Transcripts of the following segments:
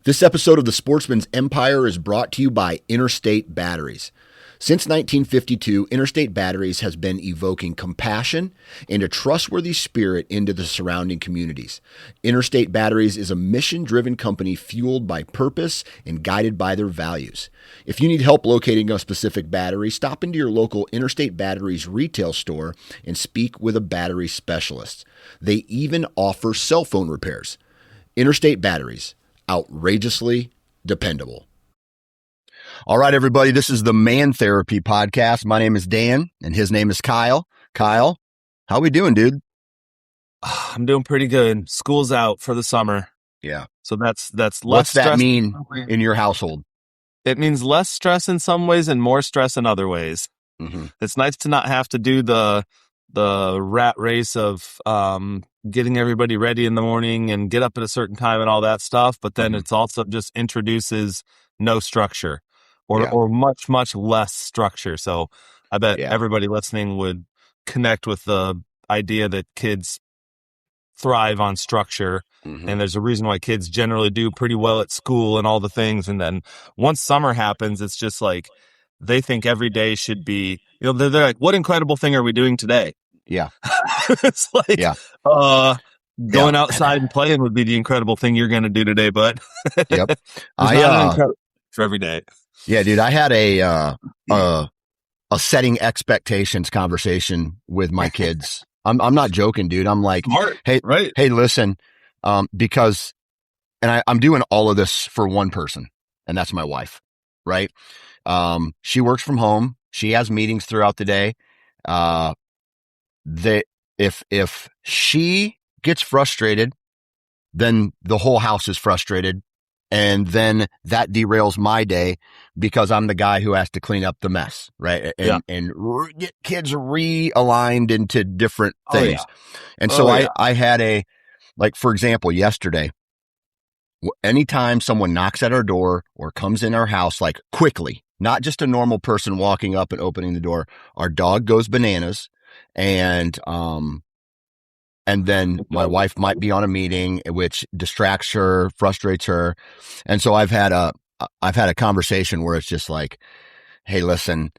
This episode of The Sportsman's Empire is brought to you by Interstate Batteries. Since 1952, Interstate Batteries has been evoking compassion and a trustworthy spirit into the surrounding communities. Interstate Batteries is a mission-driven company fueled by purpose and guided by their values. If you need help locating a specific battery, stop into your local Interstate Batteries retail store and speak with a battery specialist. They even offer cell phone repairs. Interstate Batteries. Outrageously dependable. All right, everybody, this is the Man Therapy Podcast. My name is Dan, and his name is Kyle. Kyle, how we doing, dude? I'm doing pretty good. School's out for the summer. Yeah. So that's less What's that stress mean in your household? It means less stress in some ways and more stress in other ways. Mm-hmm. It's nice to not have to do the rat race of getting everybody ready in the morning and get up at a certain time and all that stuff. But then it's also just introduces no structure or much, much less structure. So I bet everybody listening would connect with the idea that kids thrive on structure. Mm-hmm. And there's a reason why kids generally do pretty well at school and all the things. And then once summer happens, it's just like they think every day should be, they're like, what incredible thing are we doing today? Yeah. It's like, going outside and playing would be the incredible thing you're going to do today, bud. Yep. For every day. Yeah, dude, I had a setting expectations conversation with my kids. I'm not joking, dude. I'm like, hey, listen, because, and I'm doing all of this for one person, and that's my wife, right? She works from home. She has meetings throughout the day. If she gets frustrated, then the whole house is frustrated. And then that derails my day because I'm the guy who has to clean up the mess, right? And get kids realigned into different things. And so I had for example, yesterday, anytime someone knocks at our door or comes in our house, like quickly, not just a normal person walking up and opening the door, our dog goes bananas. And then my wife might be on a meeting, which distracts her, frustrates her. And so I've had a conversation where it's just like, hey, listen,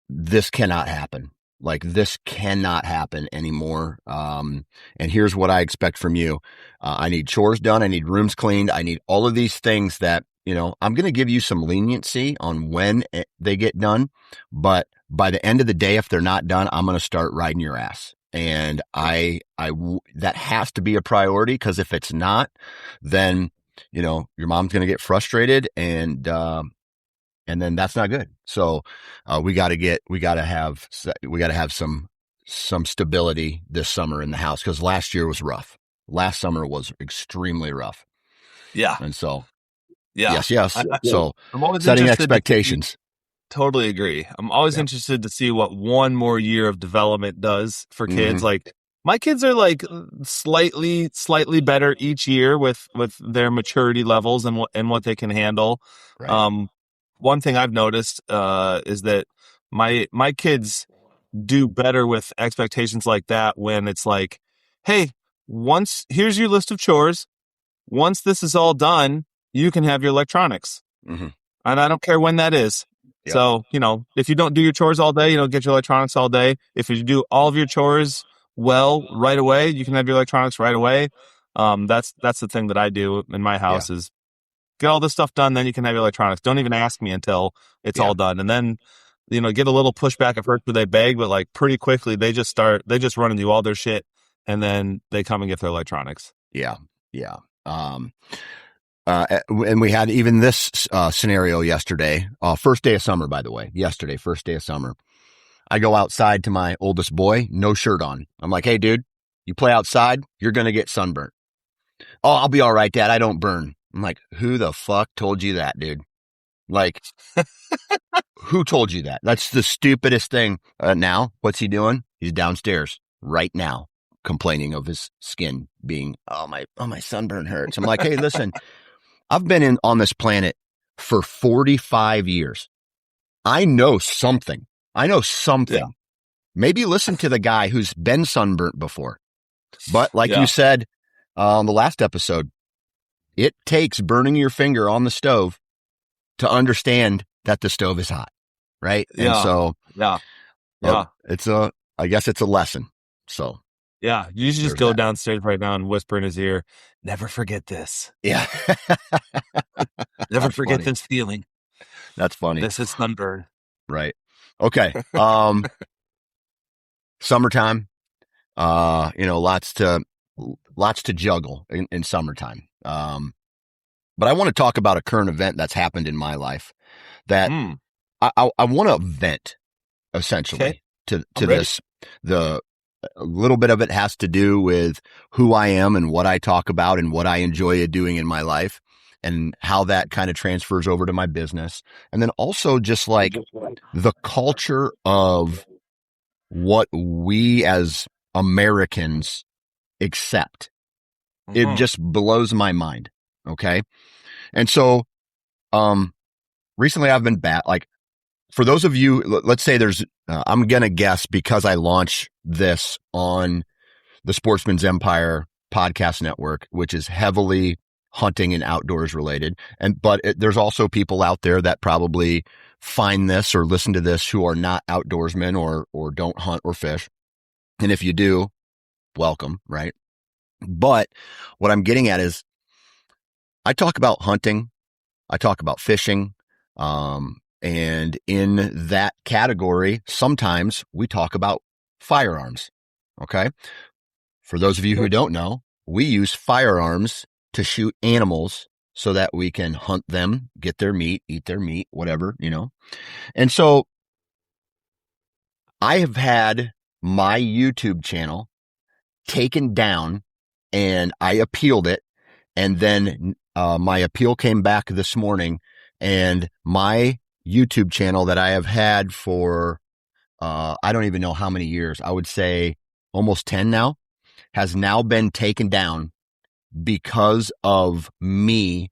this cannot happen. Like, this cannot happen anymore. And here's what I expect from you. I need chores done. I need rooms cleaned. I need all of these things that, I'm going to give you some leniency on when they get done. But by the end of the day, if they're not done, I'm going to start riding your ass. And that has to be a priority, because if it's not, then, your mom's going to get frustrated, and then that's not good. So, we got to have some stability this summer in the house, because last year was rough. Last summer was extremely rough. Yeah. And so, yes. So setting expectations. Totally agree. I'm always interested to see what one more year of development does for kids. Mm-hmm. Like, my kids are like slightly better each year with their maturity levels and what they can handle. Right. One thing I've noticed is that my kids do better with expectations like that when it's like, hey, here's your list of chores. Once this is all done, you can have your electronics. Mm-hmm. And I don't care when that is. Yep. So, if you don't do your chores all day, you don't get your electronics all day. If you do all of your chores right away, you can have your electronics right away. That's the thing that I do in my house is get all this stuff done, then you can have your electronics. Don't even ask me until it's all done. And then, get a little pushback at first where they beg, but like pretty quickly they just run and do all their shit, and then they come and get their electronics. Yeah. Yeah. And we had even this scenario yesterday, first day of summer, by the way, first day of summer. I go outside to my oldest boy, no shirt on. I'm like, hey, dude, you play outside, you're going to get sunburnt. Oh, I'll be all right, Dad. I don't burn. I'm like, who the fuck told you that, dude? Like, who told you that? That's the stupidest thing. Now, what's he doing? He's downstairs right now, complaining of his skin being, my sunburn hurts. I'm like, hey, listen, I've been on this planet for 45 years. I know something. Yeah. Maybe listen to the guy who's been sunburnt before. But like you said on the last episode, It takes burning your finger on the stove to understand that the stove is hot, right? And so, yeah. I guess it's a lesson. So, yeah, you should just there's go that. downstairs right now and whisper in his ear, never forget this. Yeah. Never That's forget funny. this feeling. That's funny. This is sunburn. Right. Okay. Summertime, lots to juggle in summertime. But I want to talk about a current event that's happened in my life that I want to vent essentially to this. A little bit of it has to do with who I am and what I talk about and what I enjoy doing in my life and how that kind of transfers over to my business. And then also just like the culture of what we as Americans accept. It just blows my mind. Okay. And so, recently I've been like, for those of you, let's say I'm going to guess because I launched this on the Sportsman's Empire podcast network, which is heavily hunting and outdoors related. But there's also people out there that probably find this or listen to this who are not outdoorsmen or don't hunt or fish. And if you do, welcome, right? But what I'm getting at is I talk about hunting, I talk about fishing, and in that category, sometimes we talk about firearms. Okay. For those of you who don't know, we use firearms to shoot animals so that we can hunt them, get their meat, eat their meat, whatever, And so I have had my YouTube channel taken down and I appealed it. And then my appeal came back this morning and my YouTube channel that I have had for, I don't even know how many years, I would say almost 10 now, has now been taken down because of me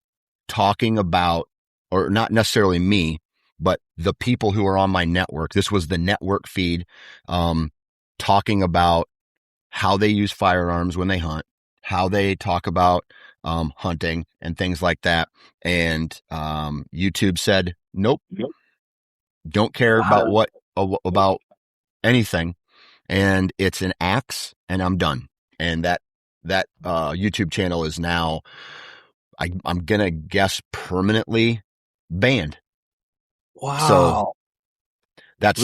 talking about, or not necessarily me, but the people who are on my network. This was the network feed, talking about how they use firearms when they hunt, how they talk about hunting and things like that. And YouTube said, nope, don't care about anything. And it's an axe and I'm done. And that YouTube channel is now, I'm going to guess, permanently banned. Wow. So that's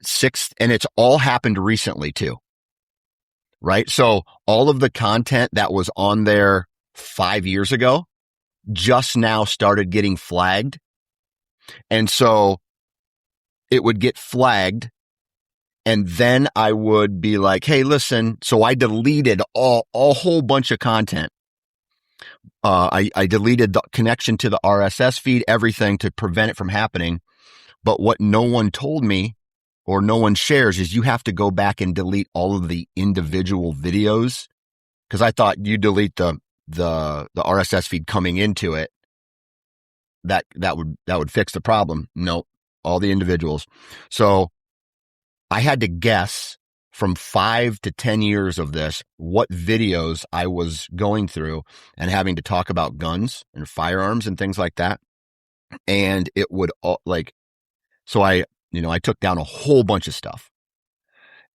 sixth, and it's all happened recently too. Right. So all of the content that was on there 5 years ago just now started getting flagged. And so it would get flagged. And then I would be like, hey, listen. So I deleted a whole bunch of content. I deleted the connection to the RSS feed, everything to prevent it from happening. But what no one told me or no one shares is you have to go back and delete all of the individual videos. Cause I thought you delete the RSS feed coming into it. That would fix the problem. Nope. All the individuals. So I had to guess from 5 to 10 years of this, what videos I was going through and having to talk about guns and firearms and things like that. And it would so I took down a whole bunch of stuff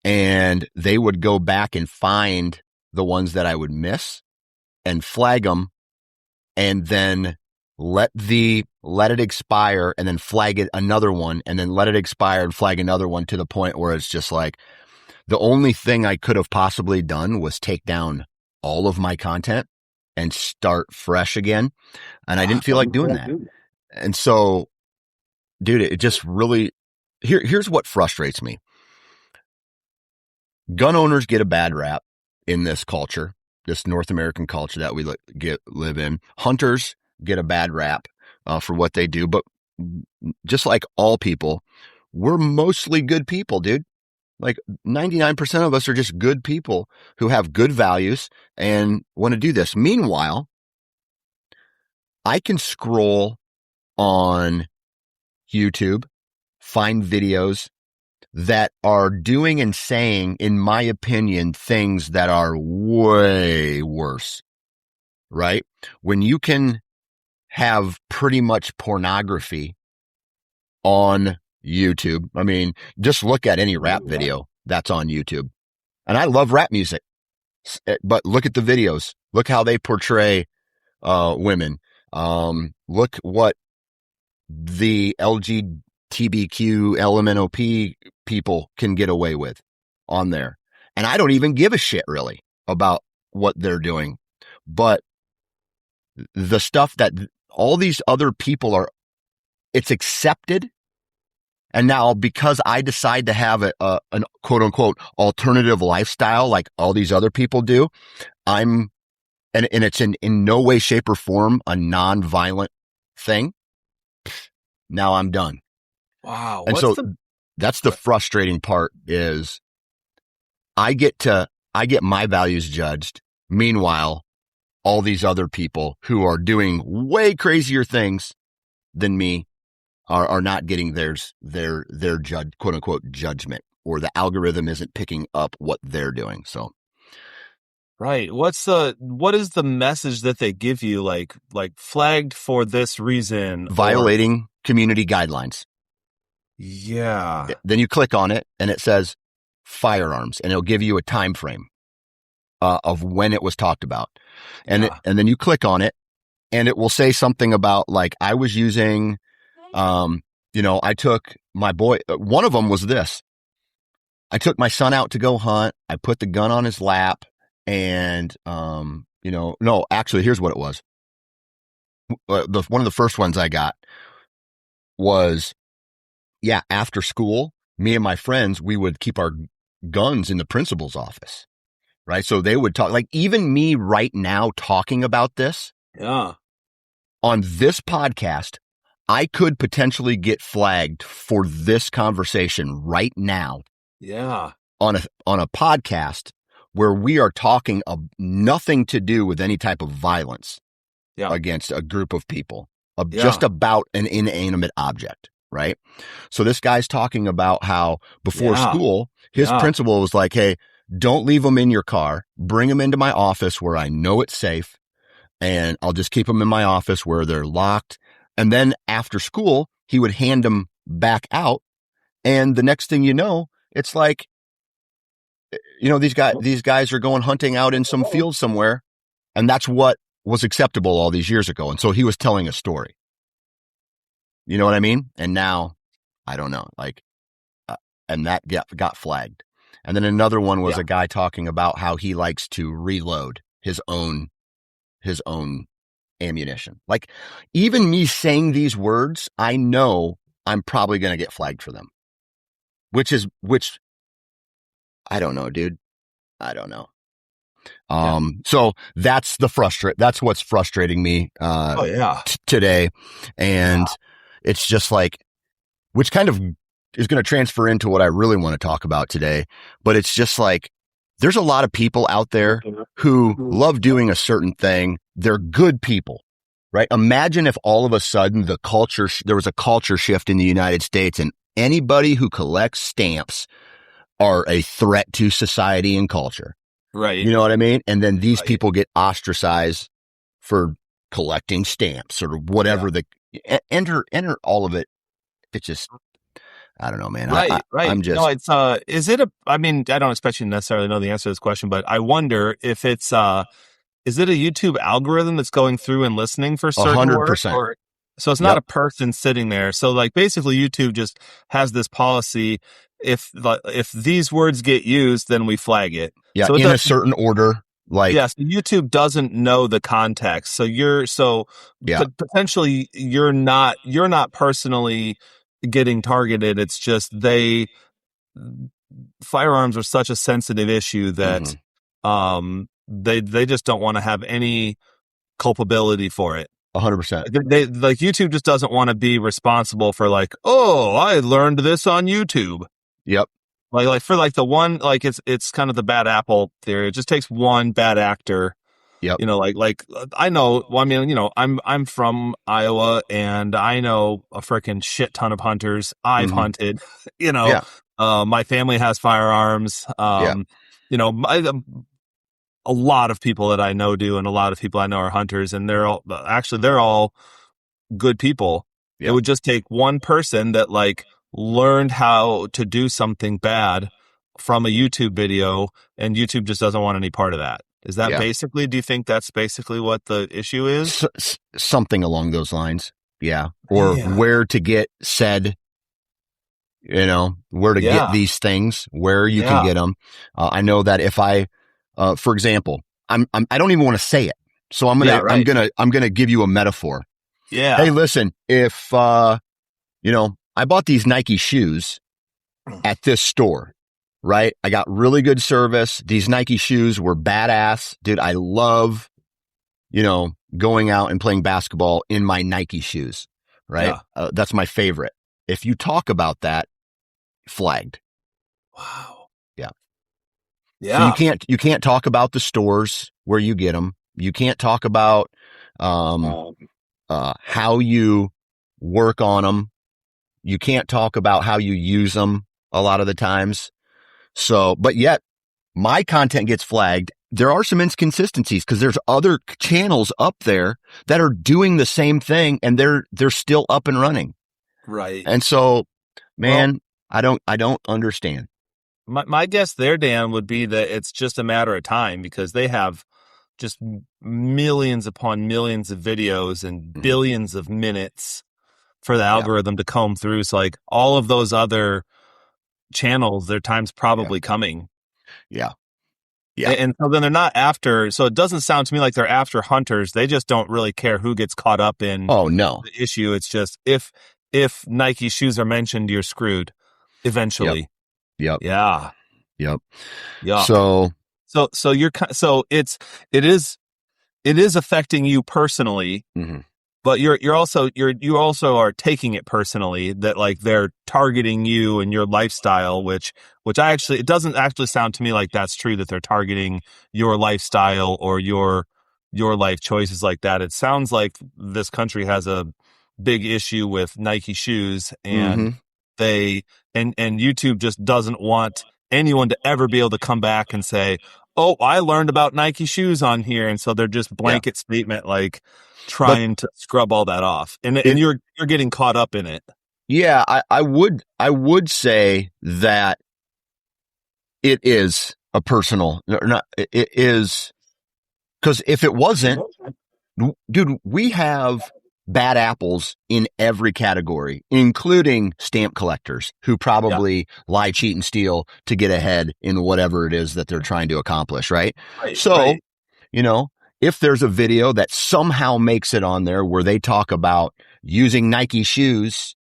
and they would go back and find the ones that I would miss and flag them and then let it expire and then flag it another one and then let it expire and flag another one to the point where it's just like the only thing I could have possibly done was take down all of my content and start fresh again. And I didn't feel like doing that. And so, dude, it just really, here's what frustrates me. Gun owners get a bad rap in this culture, this North American culture that we live in. Hunters get a bad rap for what they do. But just like all people, we're mostly good people, dude. Like 99% of us are just good people who have good values and want to do this. Meanwhile, I can scroll on YouTube, find videos that are doing and saying, in my opinion, things that are way worse right? When you can have pretty much pornography on YouTube. I mean, just look at any rap video that's on YouTube. And I love rap music, but look at the videos. Look how they portray women. Look what the LGBTQ, LMNOP people can get away with on there. And I don't even give a shit really about what they're doing. But the stuff that all these other people are, it's accepted. And now because I decide to have an quote unquote alternative lifestyle like all these other people do, and it's in no way, shape or form a non-violent thing. Now I'm done. Wow. And so that's the frustrating part is I get my values judged. Meanwhile, all these other people who are doing way crazier things than me are not getting their quote unquote judgment, or the algorithm isn't picking up what they're doing. So. Right. What is the message that they give you? Like flagged for this reason, Violating community guidelines. Yeah. Then you click on it and it says firearms, and it'll give you a time frame of when it was talked about. And and then you click on it and it will say something about like, I was using, I took my boy, one of them was this. I took my son out to go hunt. I put the gun on his lap and, no, actually here's what it was. One of the first ones I got was, after school, me and my friends, we would keep our guns in the principal's office, right? So they would talk, like even me right now talking about this on this podcast, I could potentially get flagged for this conversation right now. Yeah. On a podcast where we are talking of nothing to do with any type of violence against a group of people, just about an inanimate object, right? So this guy's talking about how before school, his principal was like, hey, don't leave them in your car. Bring them into my office where I know it's safe. And I'll just keep them in my office where they're locked. And then after school, he would hand them back out. And the next thing you know, it's like, these guys are going hunting out in some field somewhere. And that's what was acceptable all these years ago. And so he was telling a story. You know what I mean? And now, I don't know, and that got flagged. And then another one was a guy talking about how he likes to reload his own ammunition. Like even me saying these words, I know I'm probably going to get flagged for them, which I don't know, dude. I don't know. So that's that's what's frustrating me, today. And it's just like, which kind of is going to transfer into what I really want to talk about today. But it's just like, there's a lot of people out there who love doing a certain thing. They're good people, right? Imagine if all of a sudden there was a culture shift in the United States and anybody who collects stamps are a threat to society and culture. Right. You know what I mean? And then these people get ostracized for collecting stamps or whatever. Enter all of it. It's just, I don't know, man. Right. I'm just. No, it's, I don't expect you to necessarily know the answer to this question, but I wonder if it's, is it a YouTube algorithm that's going through and listening for certain 100%. words? So it's not a person sitting there. So like basically YouTube just has this policy. If these words get used, then we flag it. Yeah. So in a certain order. Like, yes, YouTube doesn't know the context. So potentially you're not personally getting targeted. It's just firearms are such a sensitive issue that, they just don't want to have any culpability for it. 100%. They like YouTube just doesn't want to be responsible for like, oh, I learned this on YouTube. Yep. Like for like the one, like it's kind of the bad apple theory. It just takes one bad actor. Yep. Like I know, well, I mean, I'm from Iowa and I know a freaking shit ton of hunters. I've hunted, my family has firearms. a lot of people that I know do, and a lot of people I know are hunters, and they're all good people. It Yep. would just take one person that like learned how to do something bad from a YouTube video, and YouTube just doesn't want any part of that. Is that Yeah. basically, do you think that's basically what the issue is? Something along those lines. Yeah. Or Yeah. where to get said, where to get Yeah. these things, where you can Yeah. get them. I know that if for example, I don't even want to say it. So I'm Yeah, right. going to give you a metaphor. Yeah. Hey, listen, if, I bought these Nike shoes at this store, right? I got really good service. These Nike shoes were badass. Dude, I love, going out and playing basketball in my Nike shoes, right? Yeah. That's my favorite. If you talk about that, flagged. Wow. Yeah. Yeah. So you can't talk about the stores where you get them. You can't talk about, how you work on them. You can't talk about how you use them a lot of the times. So, but yet my content gets flagged. There are some inconsistencies because there's other channels up there that are doing the same thing and they're still up and running. Right. And so, man, well, I don't understand. My guess there, Dan, would be that it's just a matter of time because they have just millions upon millions of videos and billions of minutes for the algorithm to comb through. So like all of those other channels, their time's probably coming. Yeah. Yeah. And so then they're not after, so it doesn't sound to me like they're after hunters. They just don't really care who gets caught up in the issue. It's just if Nike shoes are mentioned, you're screwed eventually. Yep. Yeah. Yep. Yeah. So it is affecting you personally, but you also are taking it personally that like they're targeting you and your lifestyle, which it doesn't actually sound to me like that's true that they're targeting your lifestyle or your life choices like that. It sounds like this country has a big issue with Nike shoes and and YouTube just doesn't want anyone to ever be able to come back and say, oh, I learned about Nike shoes on here. And so they're just blanket statement, like trying to scrub all that off. And you're getting caught up in it. Yeah, I would say that it is a personal, it is, because if it wasn't, dude, we have bad apples in every category, including stamp collectors who probably lie, cheat, and steal to get ahead in whatever it is that they're trying to accomplish, right? So, if there's a video that somehow makes it on there where they talk about using Nike shoes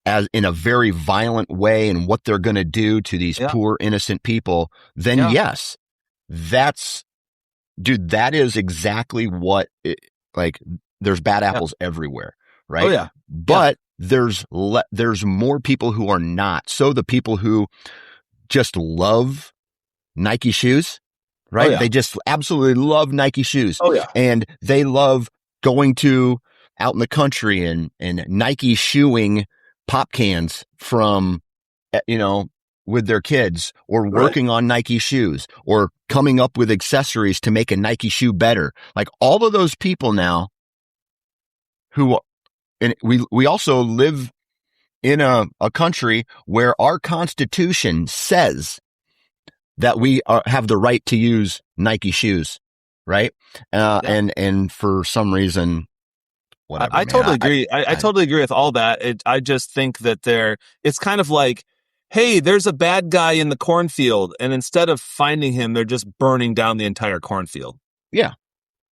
as in a very violent way and what they're going to do to these poor innocent people, then yes, that is exactly what there's bad apples everywhere, right? Oh yeah. But there's more people who are not. So the people who just love Nike shoes, right? Oh, yeah. They just absolutely love Nike shoes. Oh yeah. And they love going out in the country and Nike shoeing pop cans from, with their kids, or working on Nike shoes, or coming up with accessories to make a Nike shoe better. Like all of those people now and we also live in a country where our Constitution says that we have the right to use Nike shoes, right? And for some reason, whatever. I totally agree. I totally agree with all that. I just think that it's kind of like, hey, there's a bad guy in the cornfield, and instead of finding him, they're just burning down the entire cornfield. Yeah,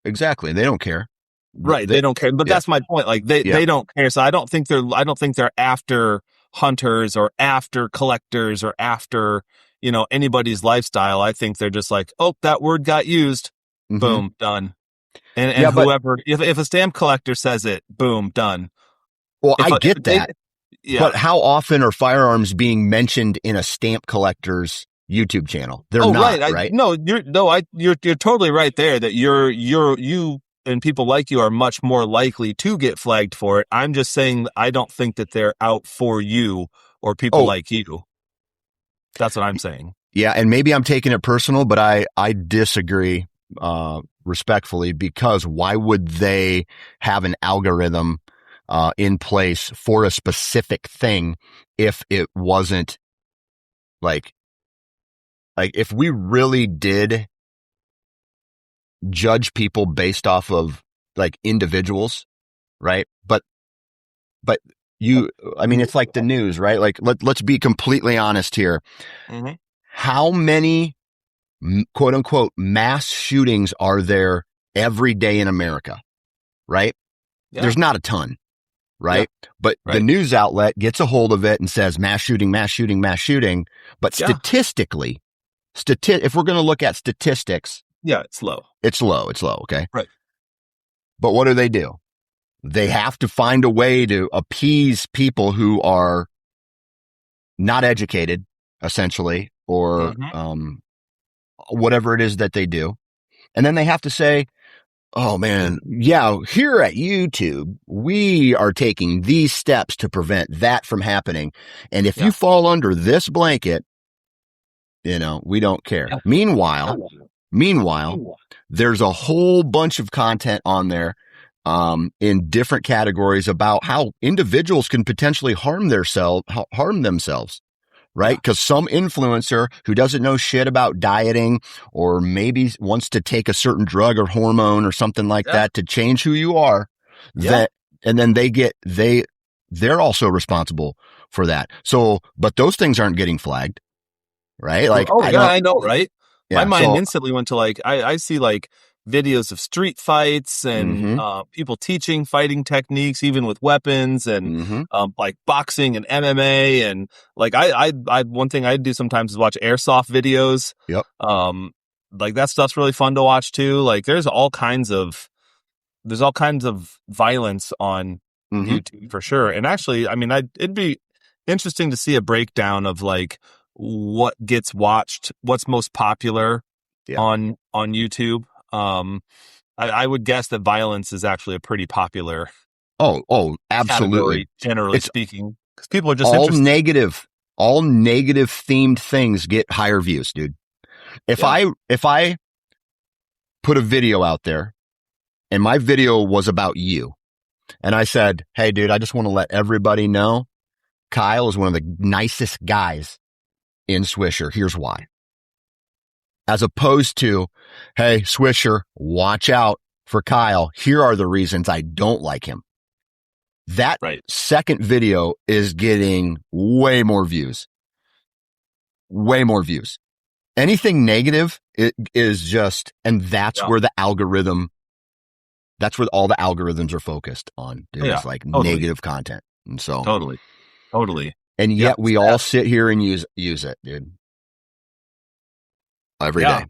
exactly. They don't care. Right. They don't care. But that's my point. Like they don't care. So I don't think they're after hunters or after collectors or after, anybody's lifestyle. I think they're just like, oh, that word got used. Boom, done. And whoever, if a stamp collector says it, boom, done. Well, I get that. But how often are firearms being mentioned in a stamp collector's YouTube channel? They're not, right? You're totally right there that you and people like you are much more likely to get flagged for it. I'm just saying I don't think that they're out for you or people like you. That's what I'm saying. Yeah, and maybe I'm taking it personal, but I disagree respectfully, because why would they have an algorithm in place for a specific thing if it wasn't like if we really did judge people based off of like individuals, right? But I mean, it's like the news, right? Like let's be completely honest here. Mm-hmm. How many quote unquote mass shootings are there every day in America? Right? Yeah. There's not a ton, right? Yeah. But the news outlet gets a hold of it and says mass shooting, mass shooting, mass shooting. But statistically, if we're going to look at statistics, it's low. It's low. Okay. Right. But what do? They have to find a way to appease people who are not educated, essentially, or whatever it is that they do. And then they have to say, oh man, yeah, here at YouTube, we are taking these steps to prevent that from happening. And if you fall under this blanket, we don't care. Yeah. Meanwhile, there's a whole bunch of content on there in different categories about how individuals can potentially harm themselves. Right? Because some influencer who doesn't know shit about dieting or maybe wants to take a certain drug or hormone or something like that to change who you are, and then they're also responsible for that. So, but those things aren't getting flagged, right? Like, I know, right? Yeah, my mind instantly went to like, I see like videos of street fights and people teaching fighting techniques, even with weapons and like boxing and MMA. And like I one thing I do sometimes is watch airsoft videos. Yep. Like that stuff's really fun to watch too. Like there's all kinds of violence on YouTube for sure. And actually, I mean, it'd be interesting to see a breakdown of like what gets watched, what's most popular on YouTube. I would guess that violence is actually a pretty popular. Oh, absolutely. Generally speaking, because people are just all negative themed things get higher views, dude. If I put a video out there and my video was about you and I said, hey, dude, I just want to let everybody know Kyle is one of the nicest guys in Swisher. Here's why. As opposed to, hey, Swisher, watch out for Kyle. Here are the reasons I don't like him. That second video is getting way more views. Anything negative is just, and that's where the algorithm, that's where all the algorithms are focused on. Dude, it's like negative content. And so totally. And yet we all sit here and use it, dude. Every day.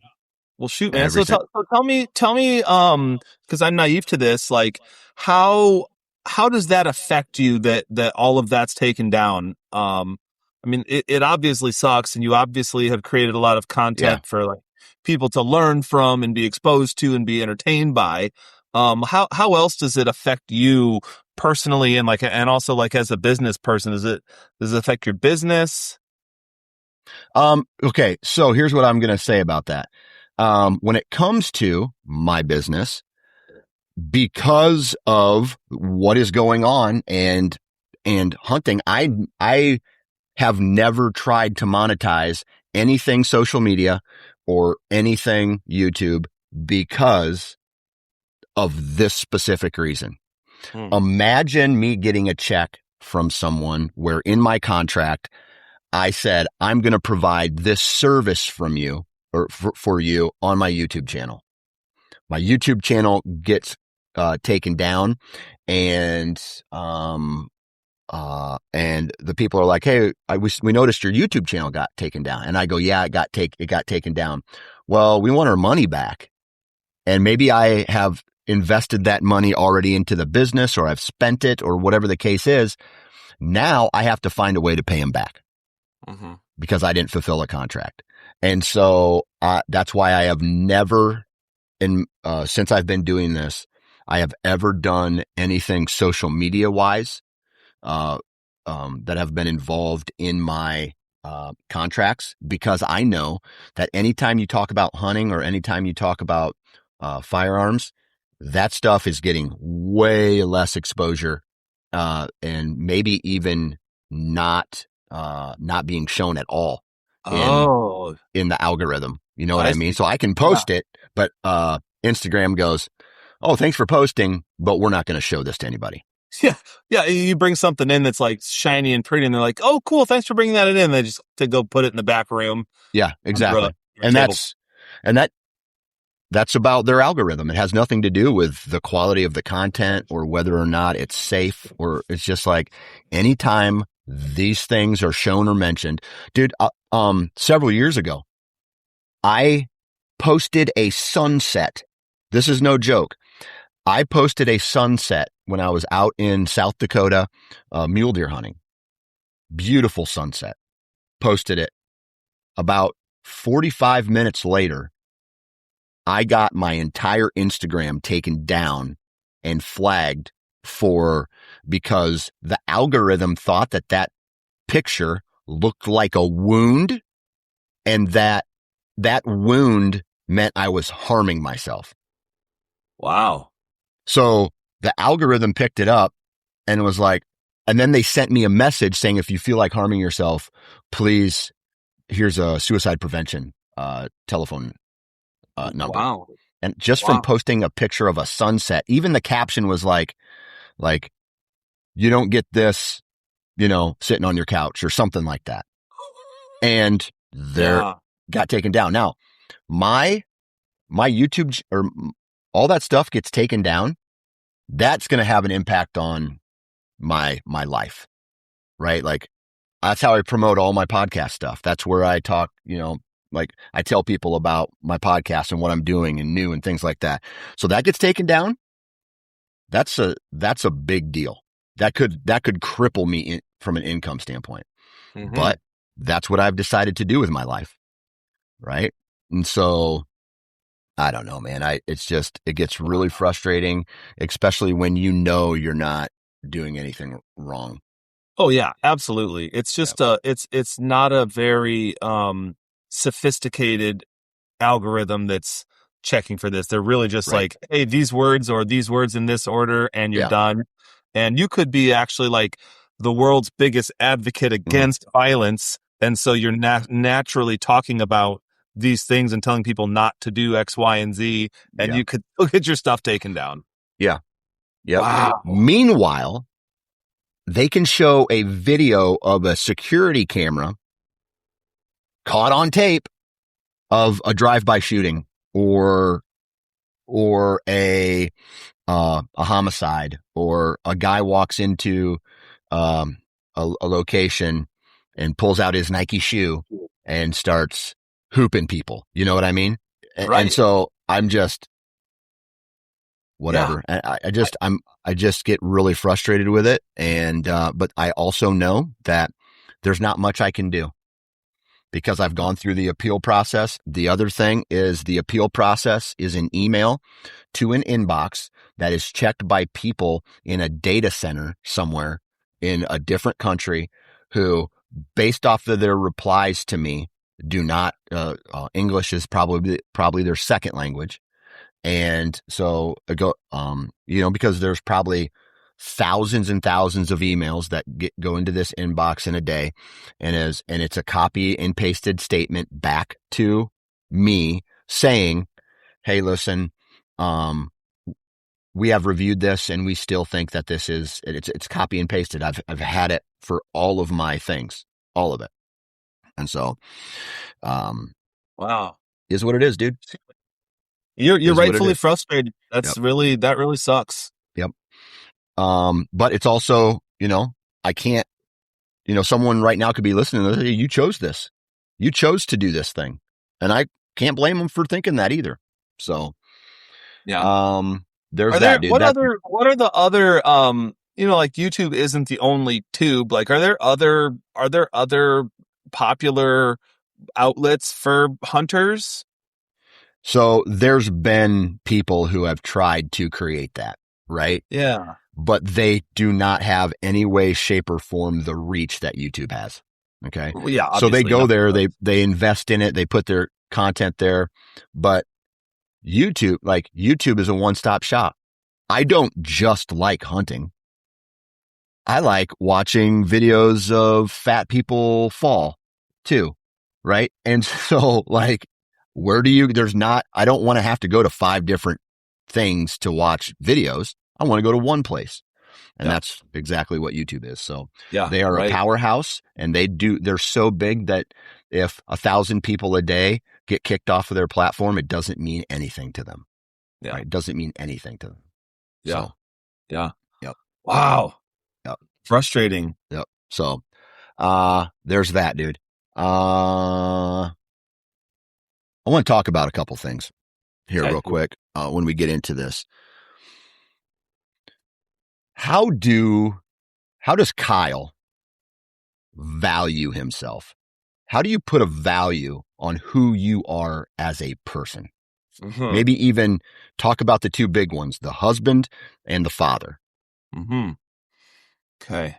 Well, shoot, man. So tell me, because I'm naive to this, like how does that affect you that all of that's taken down? I mean, it obviously sucks, and you obviously have created a lot of content for like people to learn from and be exposed to and be entertained by. How else does it affect you personally and also like as a business person? Does it affect your business? Okay. So here's what I'm going to say about that. When it comes to my business, because of what is going on and hunting, I have never tried to monetize anything social media or anything YouTube because of this specific reason. Imagine me getting a check from someone where in my contract, I said, I'm going to provide this service from you or for you on my YouTube channel. My YouTube channel gets taken down and the people are like, hey, we noticed your YouTube channel got taken down. And I go, yeah, it got taken down. Well, we want our money back. And maybe I have invested that money already into the business or I've spent it or whatever the case is. Now I have to find a way to pay him back because I didn't fulfill a contract. And so that's why I have never, since I've been doing this, I have ever done anything social media wise that have been involved in my contracts, because I know that anytime you talk about hunting or anytime you talk about firearms, that stuff is getting way less exposure, and maybe even not being shown at all Oh, in the algorithm. You know what I I mean? see. So I can Yeah. post it, but Instagram goes, "Oh, thanks for posting, but we're not going to show this to anybody." Yeah. Yeah. You bring something in that's like shiny and pretty, and they're like, oh, cool. Thanks for bringing that in. They just to go put it in the back room Yeah, under exactly. a And table. that's about their algorithm. It has nothing to do with the quality of the content or whether or not it's safe, or it's just like anytime these things are shown or mentioned. Dude, several years ago, I posted a sunset. This is no joke. I posted a sunset when I was out in South Dakota, mule deer hunting. Beautiful sunset. Posted it. About 45 minutes later, I got my entire Instagram taken down and flagged because the algorithm thought that picture looked like a wound, and that wound meant I was harming myself. Wow. So the algorithm picked it up and was like, and then they sent me a message saying, if you feel like harming yourself, please, here's a suicide prevention telephone number. Wow. And just from posting a picture of a sunset, even the caption was like, you don't get this, sitting on your couch or something like that. And got taken down. Now, my YouTube or all that stuff gets taken down. That's going to have an impact on my life, right? Like, that's how I promote all my podcast stuff. That's where I talk, like I tell people about my podcast and what I'm doing and new and things like that. So that gets taken down. That's a big deal. That could cripple me from an income standpoint. Mm-hmm. But that's what I've decided to do with my life. Right. And so I don't know, man. It gets really frustrating, especially when you're not doing anything wrong. Oh yeah, absolutely. It's just it's not a very sophisticated algorithm that's checking for this. They're really just like, hey, these words in this order, and you're done. And you could be actually like the world's biggest advocate against violence, and so you're naturally talking about these things and telling people not to do X, Y, and Z, and you could get your stuff taken down. Yeah. Yeah. Wow. Meanwhile, they can show a video of a security camera caught on tape of a drive-by shooting or a homicide, or a guy walks into a location and pulls out his Nike shoe and starts hooping people. You know what I mean? Right. And so I'm just whatever. Yeah. I just get really frustrated with it. And, but I also know that there's not much I can do because I've gone through the appeal process. The other thing is the appeal process is an email to an inbox that is checked by people in a data center somewhere in a different country who, based off of their replies to me, do not, English is probably their second language. And so because there's probably thousands and thousands of emails that go into this inbox in a day, and it's a copy and pasted statement back to me saying, hey, listen, we have reviewed this and we still think that it's copy and pasted. I've had it for all of my things, all of it. And so, wow, is what it is, dude. You're rightfully frustrated. That really sucks. Yep. But it's also, I can't, someone right now could be listening to this. Hey, you chose this. You chose to do this thing. And I can't blame them for thinking that either. So, there's that, dude. What are the other, like YouTube isn't the only tube. Like, are there other popular outlets for hunters? So there's been people who have tried to create that, right? Yeah. But they do not have any way, shape, or form the reach that YouTube has. Okay. Well, yeah. So they go there, they invest in it, they put their content there, but YouTube is a one-stop shop. I don't just like hunting. I like watching videos of fat people fall too, right? And so like, I don't want to have to go to 5 different things to watch videos. I want to go to one place. And that's exactly what YouTube is. So they are a powerhouse, and they're so big that if 1,000 people a day get kicked off of their platform, it doesn't mean anything to them. Yeah. Right? It doesn't mean anything to them. Yeah. So, yeah. Yep. Wow. Yep. Frustrating. Yep. So, there's that, dude. I want to talk about a couple things here real quick, when we get into this. How does Kyle value himself? How do you put a value on who you are as a person? Mm-hmm. Maybe even talk about the 2 big ones, the husband and the father. Mm-hmm. Okay.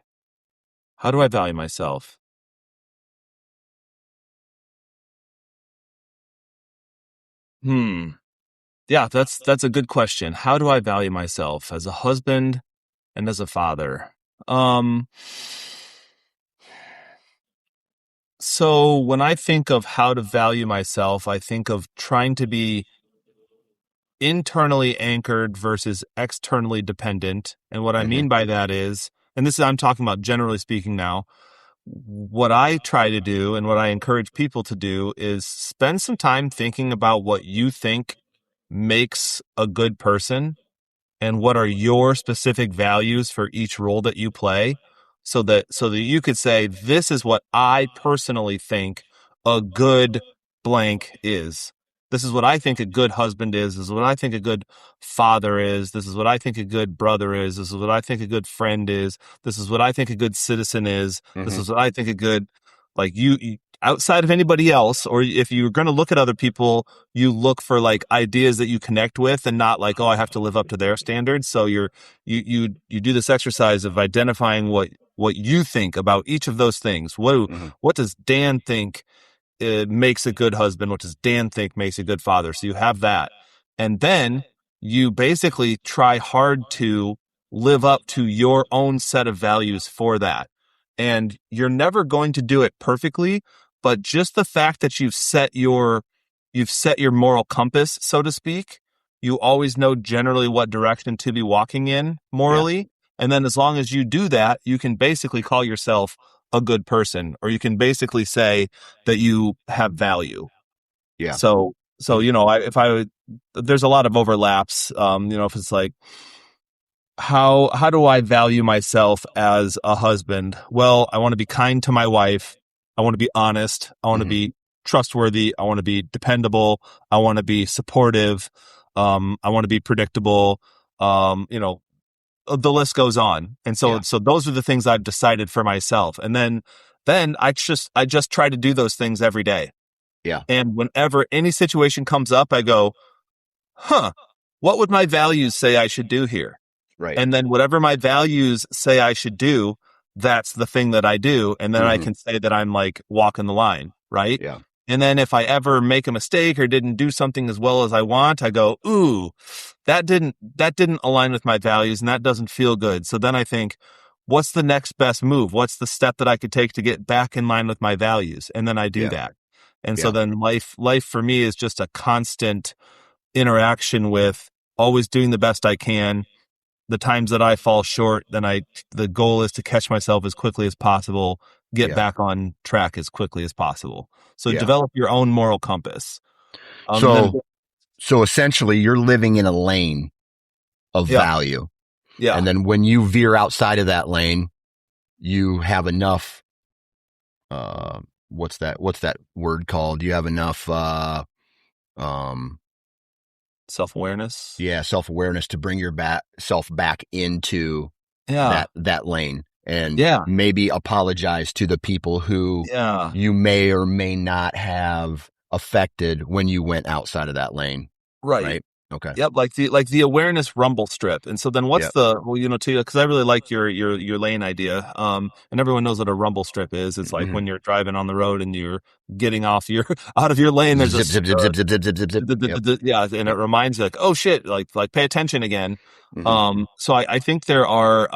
How do I value myself? Yeah, that's a good question. How do I value myself as a husband and as a father? So when I think of how to value myself, I think of trying to be internally anchored versus externally dependent. And what I mean by that is, and I'm talking about generally speaking now, what I try to do and what I encourage people to do is spend some time thinking about what you think makes a good person and what are your specific values for each role that you play, so that you could say, this is what I personally think a good blank is. This is what I think a good husband is. This is what I think a good father is. This is what I think a good brother is. This is what I think a good friend is. This is what I think a good citizen is. This is what I think a good, like, you outside of anybody else, or if you're going to look at other people, you look for like ideas that you connect with, and not like, oh, I have to live up to their standards. So you do this exercise of identifying what you think about each of those things. What does Dan think makes a good husband? What does Dan think makes a good father? So you have that, and then you basically try hard to live up to your own set of values for that. And you're never going to do it perfectly, but just the fact that you've set your moral compass, so to speak, you always know generally what direction to be walking in morally. Yeah. And then as long as you do that, you can basically call yourself a good person, or you can basically say that you have value. Yeah. So, there's a lot of overlaps. If it's like, how do I value myself as a husband? Well, I want to be kind to my wife. I want to be honest. I want to be trustworthy. I want to be dependable. I want to be supportive. I want to be predictable. The list goes on. And so those are the things I've decided for myself. And then I just try to do those things every day. Yeah. And whenever any situation comes up, I go, what would my values say I should do here? Right. And then whatever my values say I should do, that's the thing that I do. And then I can say that I'm like walking the line. Right. Yeah. And then if I ever make a mistake or didn't do something as well as I want, I go, ooh, that didn't align with my values, and that doesn't feel good. So then I think, what's the next best move? What's the step that I could take to get back in line with my values? And then I do that. And so then life for me is just a constant interaction with always doing the best I can. The times that I fall short, then the goal is to catch myself as quickly as possible, get back on track as quickly as possible. So develop your own moral compass. So essentially you're living in a lane of value. Yeah. And then when you veer outside of that lane, you have enough, what's that word called? You have enough, self-awareness. Yeah. Self-awareness to bring your self back into that lane, and maybe apologize to the people who you may or may not have affected when you went outside of that lane. Right. Okay. Yep, like the awareness rumble strip. And so then what's Yep. the well, because I really like your lane idea. And everyone knows what a rumble strip is. It's like Hmm. when you're driving on the road and you're getting off your out of your lane. There's Zip, zip, zip, zip, zip, zip, zip, zip, zip. Yep. yeah, and it Yep. reminds you like, oh shit, like pay attention again. Hmm. So I think there are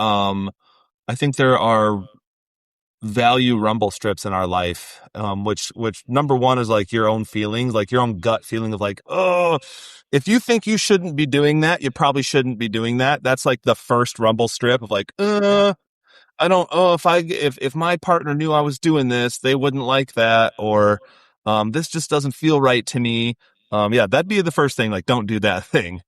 value rumble strips in our life, which number one is like your own feelings, like your own gut feeling of like, oh, if you think you shouldn't be doing that, you probably shouldn't be doing that. That's like the first rumble strip of like, Yeah. I don't. Oh, if my partner knew I was doing this, they wouldn't like that, or this just doesn't feel right to me. Yeah, that'd be the first thing. Like, don't do that thing.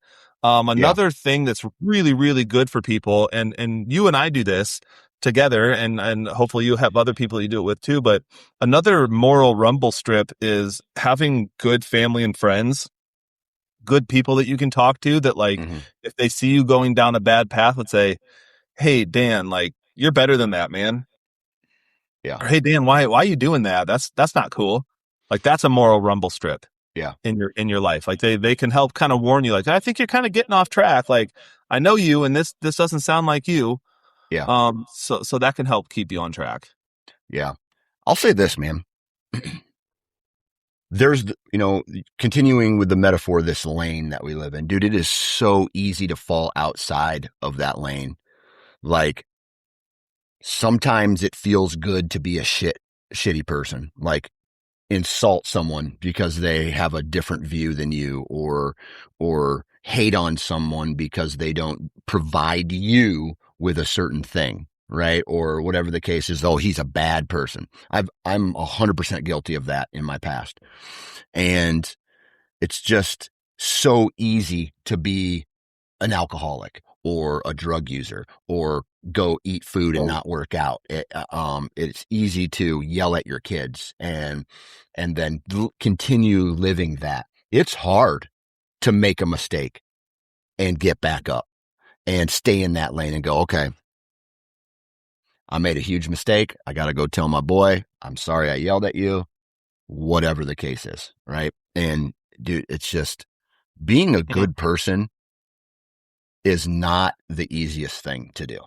Yeah. Another thing that's really, really good for people, and you and I do this together, and hopefully you have other people you do it with too. But another moral rumble strip is having good family and friends, good people that you can talk to. That like, Hmm. if they see you going down a bad path, would say, "Hey, Dan, like you're better than that, man." Yeah. Or, "Hey, Dan, why are you doing that? That's not cool." Like that's a moral rumble strip Yeah. in your life. Like they can help kind of warn you. Like I think you're kind of getting off track. Like I know you, and this doesn't sound like you. Yeah. So that can help keep you on track. Yeah. I'll say this, man. There's, continuing with the metaphor of this lane that we live in, dude, it is so easy to fall outside of that lane. Like sometimes it feels good to be a shitty person, like insult someone because they have a different view than you, or hate on someone because they don't provide you with a certain thing, right? Or whatever the case is. Oh, he's a bad person. I'm 100% guilty of that in my past. And it's just so easy to be an alcoholic or a drug user or go eat food and not work out. It's easy to yell at your kids and then continue living that. It's hard to make a mistake and get back up and stay in that lane and go, okay, I made a huge mistake. I got to go tell my boy, I'm sorry I yelled at you, whatever the case is. Right. And dude, it's just being a Mhm. good person is not the easiest thing to do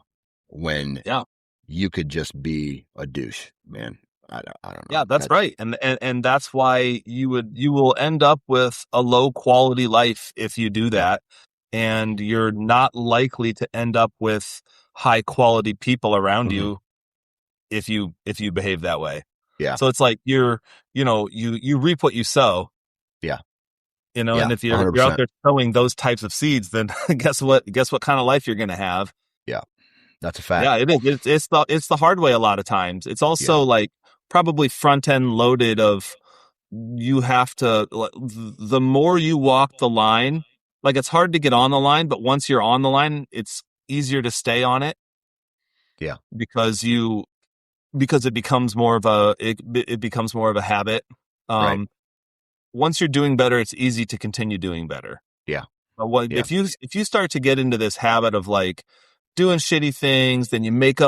when Yeah. you could just be a douche, man. I don't know. Yeah, that's right. And that's why you will end up with a low quality life if you do Yeah. that. And you're not likely to end up with high quality people around Hmm. you if you behave that way. Yeah. So it's like you reap what you sow, Yeah. and Yeah. if you're out 100%. there sowing those types of seeds, then guess what kind of life you're going to have. Yeah. That's a fact. Yeah, it is. It's the hard way a lot of times. It's Yeah. also like probably front end loaded of you have to like, the more you walk the line, like it's hard to get on the line, but once you're on the line, it's easier to stay on it Yeah. because it becomes it becomes more of a habit. Right. Um, Once you're doing better, it's easy to continue doing better. Yeah. But what Yeah. if you start to get into this habit of like doing shitty things, then you make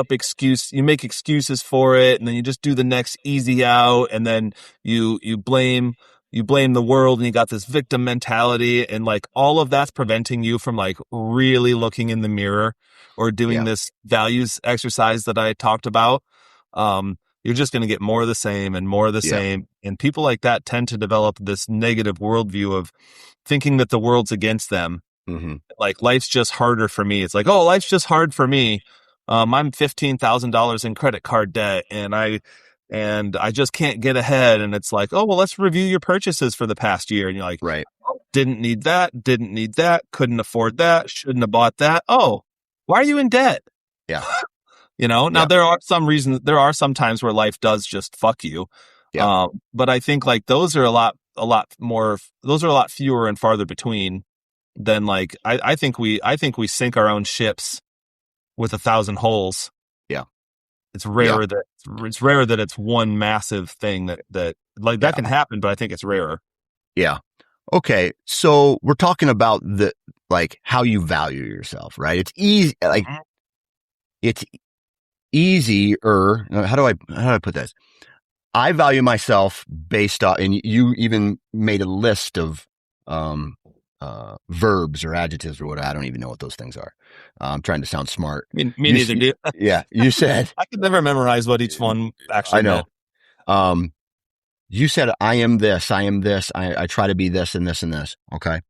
excuses for it, and then you just do the next easy out, and then you blame the world, and you got this victim mentality, and like all of that's preventing you from like really looking in the mirror or doing Yeah. this values exercise that I talked about. You're just going to get more of the same and more of the Yeah. same. And people like that tend to develop this negative worldview of thinking that the world's against them. Hmm. Like life's just harder for me. It's like, oh, life's just hard for me. I'm $15,000 in credit card debt, and I just can't get ahead. And it's like, oh well, let's review your purchases for the past year. And you're like, Right. didn't need that, couldn't afford that, shouldn't have bought that. Oh, why are you in debt? Yeah. Now Yeah. there are some reasons. There are some times where life does just fuck you. Yeah. But I think like those are a lot more. Those are a lot fewer and farther between than like I think we sink our own ships with 1,000 holes. Yeah. It's Yeah. rarer that it's one massive thing that like that Yeah. can happen, but I think it's rarer. Yeah. Okay. So we're talking about like how you value yourself, right? It's easy. Like Mhm. it's easier. How do I put this? I value myself based on, and you even made a list of, verbs or adjectives or what. I don't even know what those things are. I'm trying to sound smart. Me neither, dude. Yeah, you said. I could never memorize what each one I actually know. meant. You said I am this. I am this. I try to be this and this and this. Okay.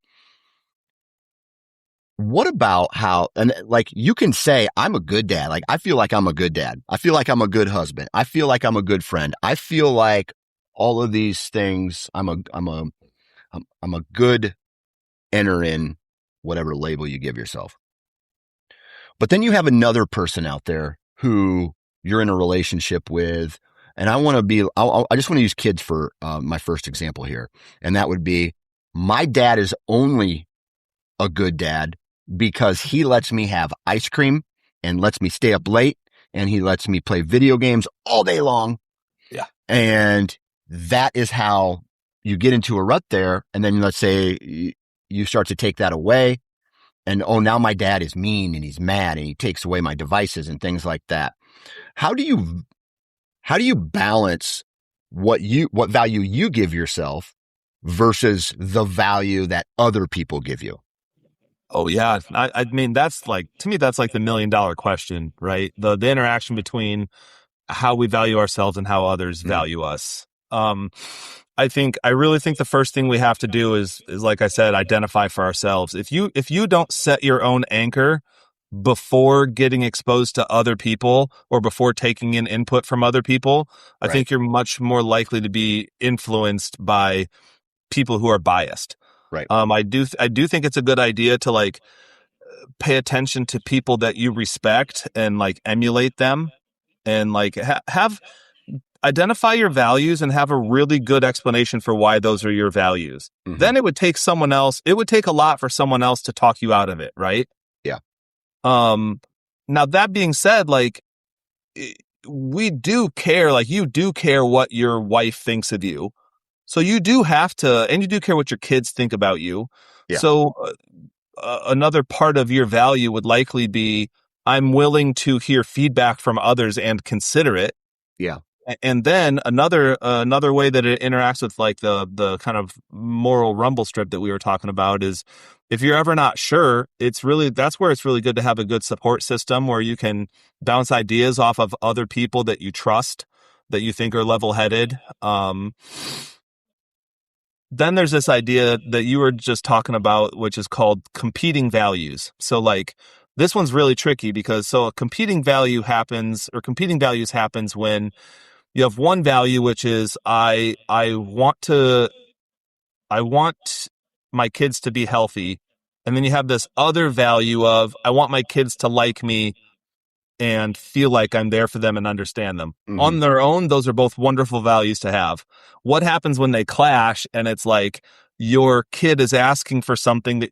What about how, and like you can say, I'm a good dad. Like, I feel like I'm a good dad. I feel like I'm a good husband. I feel like I'm a good friend. I feel like all of these things, I'm a good enter in whatever label you give yourself. But then you have another person out there who you're in a relationship with. And I want to be, I just want to use kids for my first example here. And that would be my dad is only a good dad because he lets me have ice cream and lets me stay up late and he lets me play video games all day long. Yeah. And that is how you get into a rut there. And then let's say you start to take that away and, oh, now my dad is mean and he's mad and he takes away my devices and things like that. How do you balance what value you give yourself versus the value that other people give you? Oh yeah. I mean, that's like, to me, that's like the $1 million question, right? The interaction between how we value ourselves and how others value us. I really think the first thing we have to do is like I said, identify for ourselves. If you don't set your own anchor before getting exposed to other people or before taking in input from other people, I think you're much more likely to be influenced by people who are biased. Right. I do think it's a good idea to like pay attention to people that you respect and like emulate them and like have identify your values and have a really good explanation for why those are your values. Mm-hmm. Then it would take a lot for someone else to talk you out of it, right? Yeah. Now that being said, like we do care, like you do care what your wife thinks of you. So you do have to, and you do care what your kids think about you. Yeah. So another part of your value would likely be, I'm willing to hear feedback from others and consider it. Yeah. And then another way that it interacts with like the kind of moral rumble strip that we were talking about is if you're ever not sure, that's where it's really good to have a good support system where you can bounce ideas off of other people that you trust, that you think are level-headed. Then there's this idea that you were just talking about, which is called competing values. So like this one's really tricky because a competing values happens when you have one value, which is I want my kids to be healthy. And then you have this other value of I want my kids to like me and feel like I'm there for them and understand them. Mm-hmm. On their own, those are both wonderful values to have. What happens when they clash and it's like your kid is asking for something that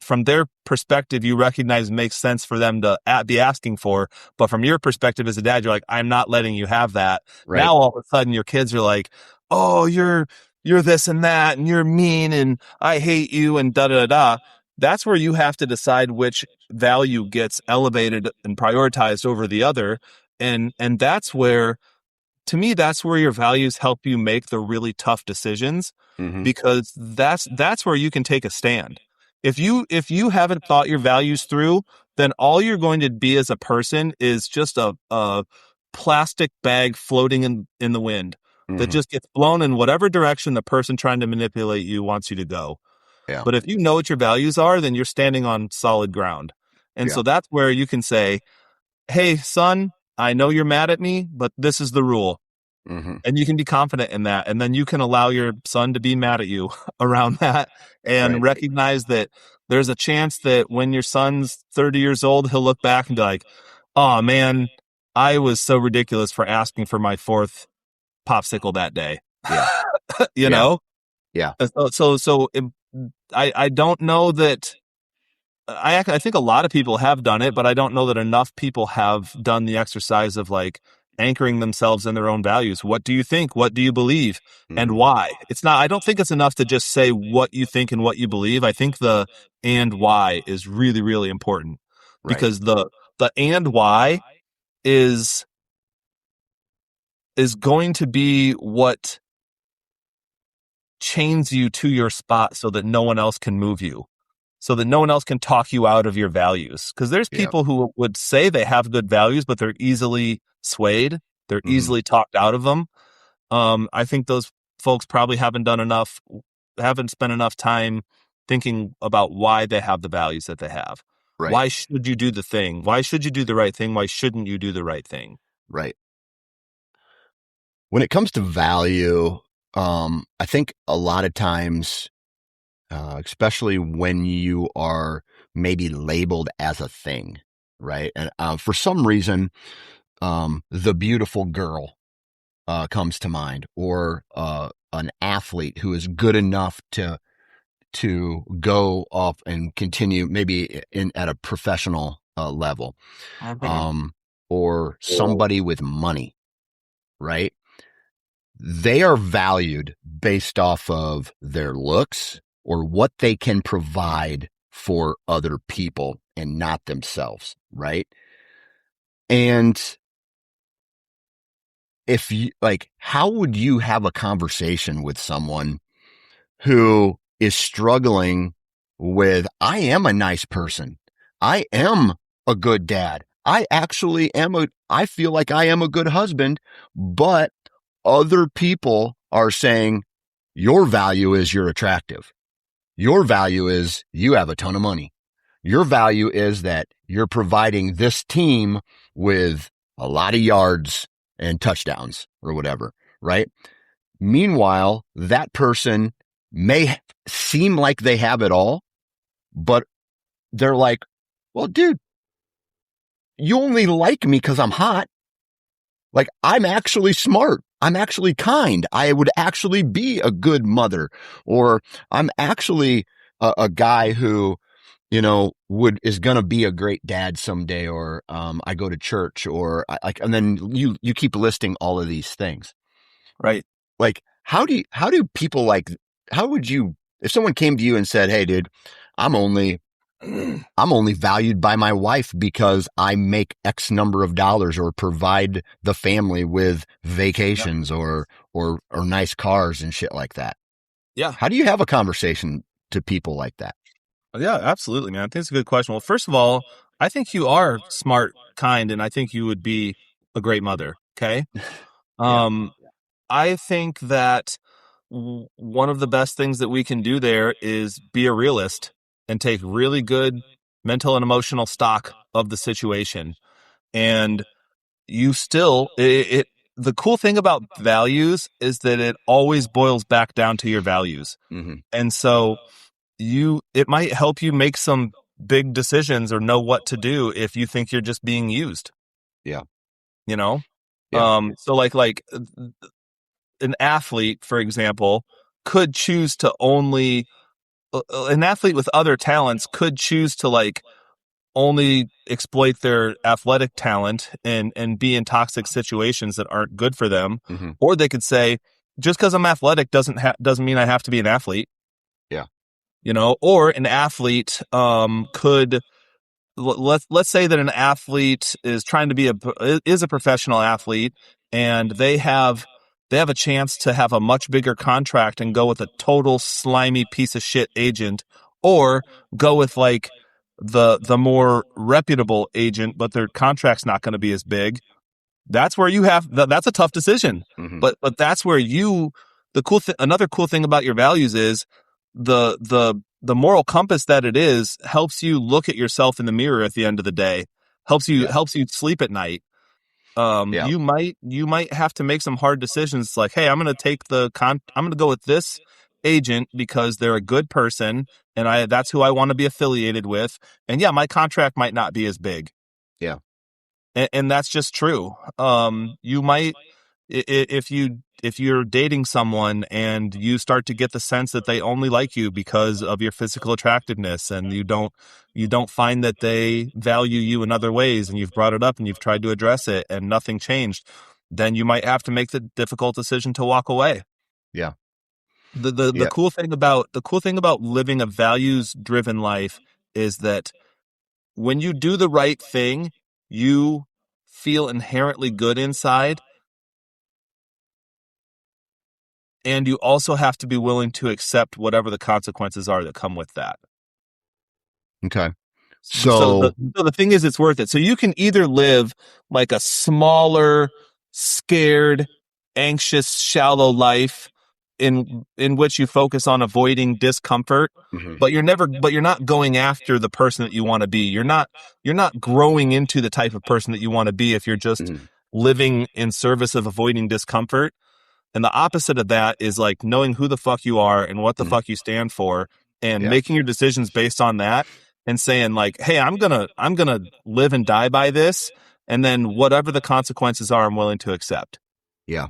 from their perspective you recognize makes sense for them to be asking for, but from your perspective as a dad, you're like, I'm not letting you have that. Right. Now all of a sudden your kids are like, oh, you're this and that and you're mean and I hate you and da da da. That's where you have to decide which value gets elevated and prioritized over the other. And that's where, to me, that's where your values help you make the really tough decisions, because that's where you can take a stand. If you haven't thought your values through, then all you're going to be as a person is just a plastic bag floating in the wind that just gets blown in whatever direction the person trying to manipulate you wants you to go. Yeah. But if you know what your values are, then you're standing on solid ground. And so that's where you can say, hey, son, I know you're mad at me, but this is the rule. And you can be confident in that. And then you can allow your son to be mad at you around that and recognize that there's a chance that when your son's 30 years old, he'll look back and be like, oh man, I was so ridiculous for asking for my fourth popsicle that day. Yeah. you know? Yeah. I don't know that I think a lot of people have done it, but I don't know that enough people have done the exercise of like anchoring themselves in their own values. What do you think? What do you believe? And why? I don't think it's enough to just say what you think and what you believe. I think the and why is really, really important, because the and why is going to be what chains you to your spot so that no one else can move you. so that no one else can talk you out of your values. Because there's Yeah. people who would say they have good values, but they're easily swayed. They're Mm-hmm. easily talked out of them. I think those folks probably haven't spent enough time thinking about why they have the values that they have. Right. Why should you do the thing? Why should you do the right thing? Why shouldn't you do the right thing? Right. When it comes to value, I think a lot of times, especially when you are maybe labeled as a thing, right? And for some reason, the beautiful girl comes to mind, or an athlete who is good enough to go up and continue maybe at a professional level, um, or somebody with money, right? They are valued based off of their looks or what they can provide for other people and not themselves, right? And if you like, how would you have a conversation with someone who is struggling with, I am a nice person. I am a good dad. I feel like I am a good husband, but other people are saying your value is you're attractive. Your value is you have a ton of money. Your value is that you're providing this team with a lot of yards and touchdowns or whatever, right? Meanwhile, that person may seem like they have it all, but they're like, well, dude, you only like me because I'm hot. Like, I'm actually smart. I'm actually kind. I would actually be a good mother, or I'm actually a guy who, is going to be a great dad someday, or, I go to church, or and then you keep listing all of these things. Right. Like, how do people how would you, if someone came to you and said, hey, dude, I'm only valued by my wife because I make X number of dollars or provide the family with vacations or nice cars and shit like that. Yeah. How do you have a conversation to people like that? Yeah, absolutely, man. I think it's a good question. Well, first of all, I think you are smart, kind, and I think you would be a great mother. Okay. Yeah. Um, I think that one of the best things that we can do there is be a realist and take really good mental and emotional stock of the situation. And you still, the cool thing about values is that it always boils back down to your values. Mm-hmm. And so it might help you make some big decisions or know what to do if you think you're just being used, Yeah. you know? Yeah. So like an athlete, for example, could choose to only an athlete with other talents could choose to like only exploit their athletic talent and be in toxic situations that aren't good for them, Mm-hmm. or they could say, just because I'm athletic doesn't mean I have to be an athlete. Yeah. Or an athlete could let's say that an athlete is trying to be a professional athlete, and they have a chance to have a much bigger contract and go with a total slimy piece of shit agent, or go with like the more reputable agent, but their contract's not going to be as big. That's where that's a tough decision. Mm-hmm. But that's where another cool thing about your values is the moral compass that it is helps you look at yourself in the mirror at the end of the day, helps you Yeah. sleep at night. Yeah. You might have to make some hard decisions like, hey, I'm going to go with this agent because they're a good person and that's who I want to be affiliated with. And yeah, my contract might not be as big. Yeah. And that's just true. You might, if you're dating someone and you start to get the sense that they only like you because of your physical attractiveness, and you don't find that they value you in other ways, and you've brought it up and you've tried to address it and nothing changed, then you might have to make the difficult decision to walk away. Yeah. The Yeah. cool thing about living a values driven life is that when you do the right thing, you feel inherently good inside, and you also have to be willing to accept whatever the consequences are that come with that. Okay. So So, the thing is, it's worth it. So you can either live like a smaller, scared, anxious, shallow life in which you focus on avoiding discomfort, mhm, but you're not going after the person that you want to be. You're not growing into the type of person that you want to be if you're just mhm, living in service of avoiding discomfort. And the opposite of that is like knowing who the fuck you are and what the mhm. fuck you stand for and Yeah. making your decisions based on that and saying like, "Hey, I'm going to live and die by this, and then whatever the consequences are, I'm willing to accept." Yeah.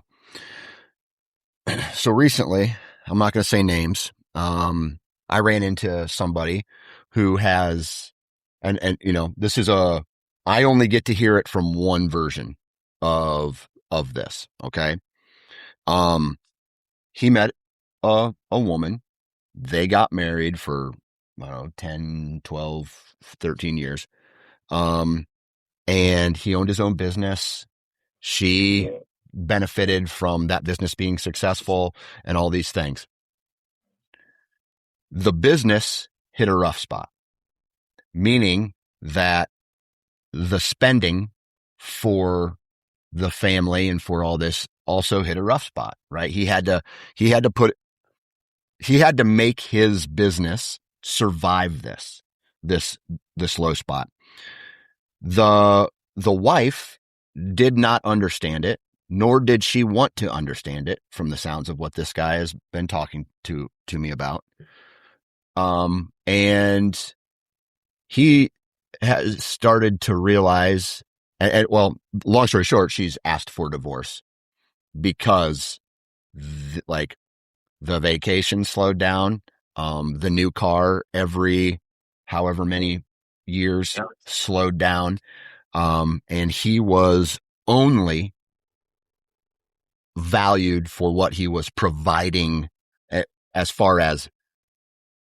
So recently, I'm not going to say names. I ran into somebody who has, and this is I only get to hear it from one version of this. Okay. Um, he met a woman. They got married for, I don't know, 10, 12, 13 years. Um, and he owned his own business. She benefited from that business being successful and all these things. The business hit a rough spot, meaning that the spending for the family and for all this also hit a rough spot, right? He had to put, he had to make his business survive this, this low spot. The wife did not understand it, nor did she want to understand it from the sounds of what this guy has been talking to me about. And he has started to realize, well, long story short, she's asked for divorce because like the vacation slowed down. The new car every however many years slowed down. And he was only valued for what he was providing as far as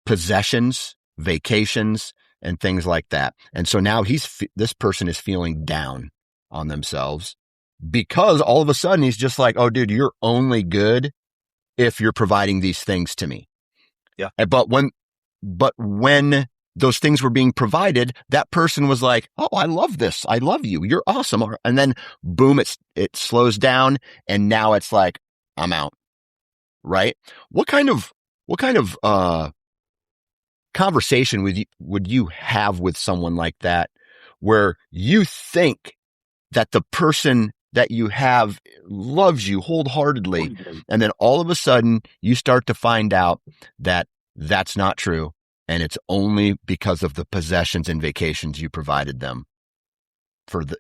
possessions, vacations, and things like that. And so now this person is feeling down on themselves because all of a sudden he's just like, oh, dude, you're only good if you're providing these things to me. Yeah. But when those things were being provided, that person was like, oh, I love this. I love you. You're awesome. And then boom, it slows down. And now it's like, I'm out. Right. What kind of conversation would you have with someone like that where you think that the person that you have loves you wholeheartedly, and then all of a sudden you start to find out that that's not true, and it's only because of the possessions and vacations you provided them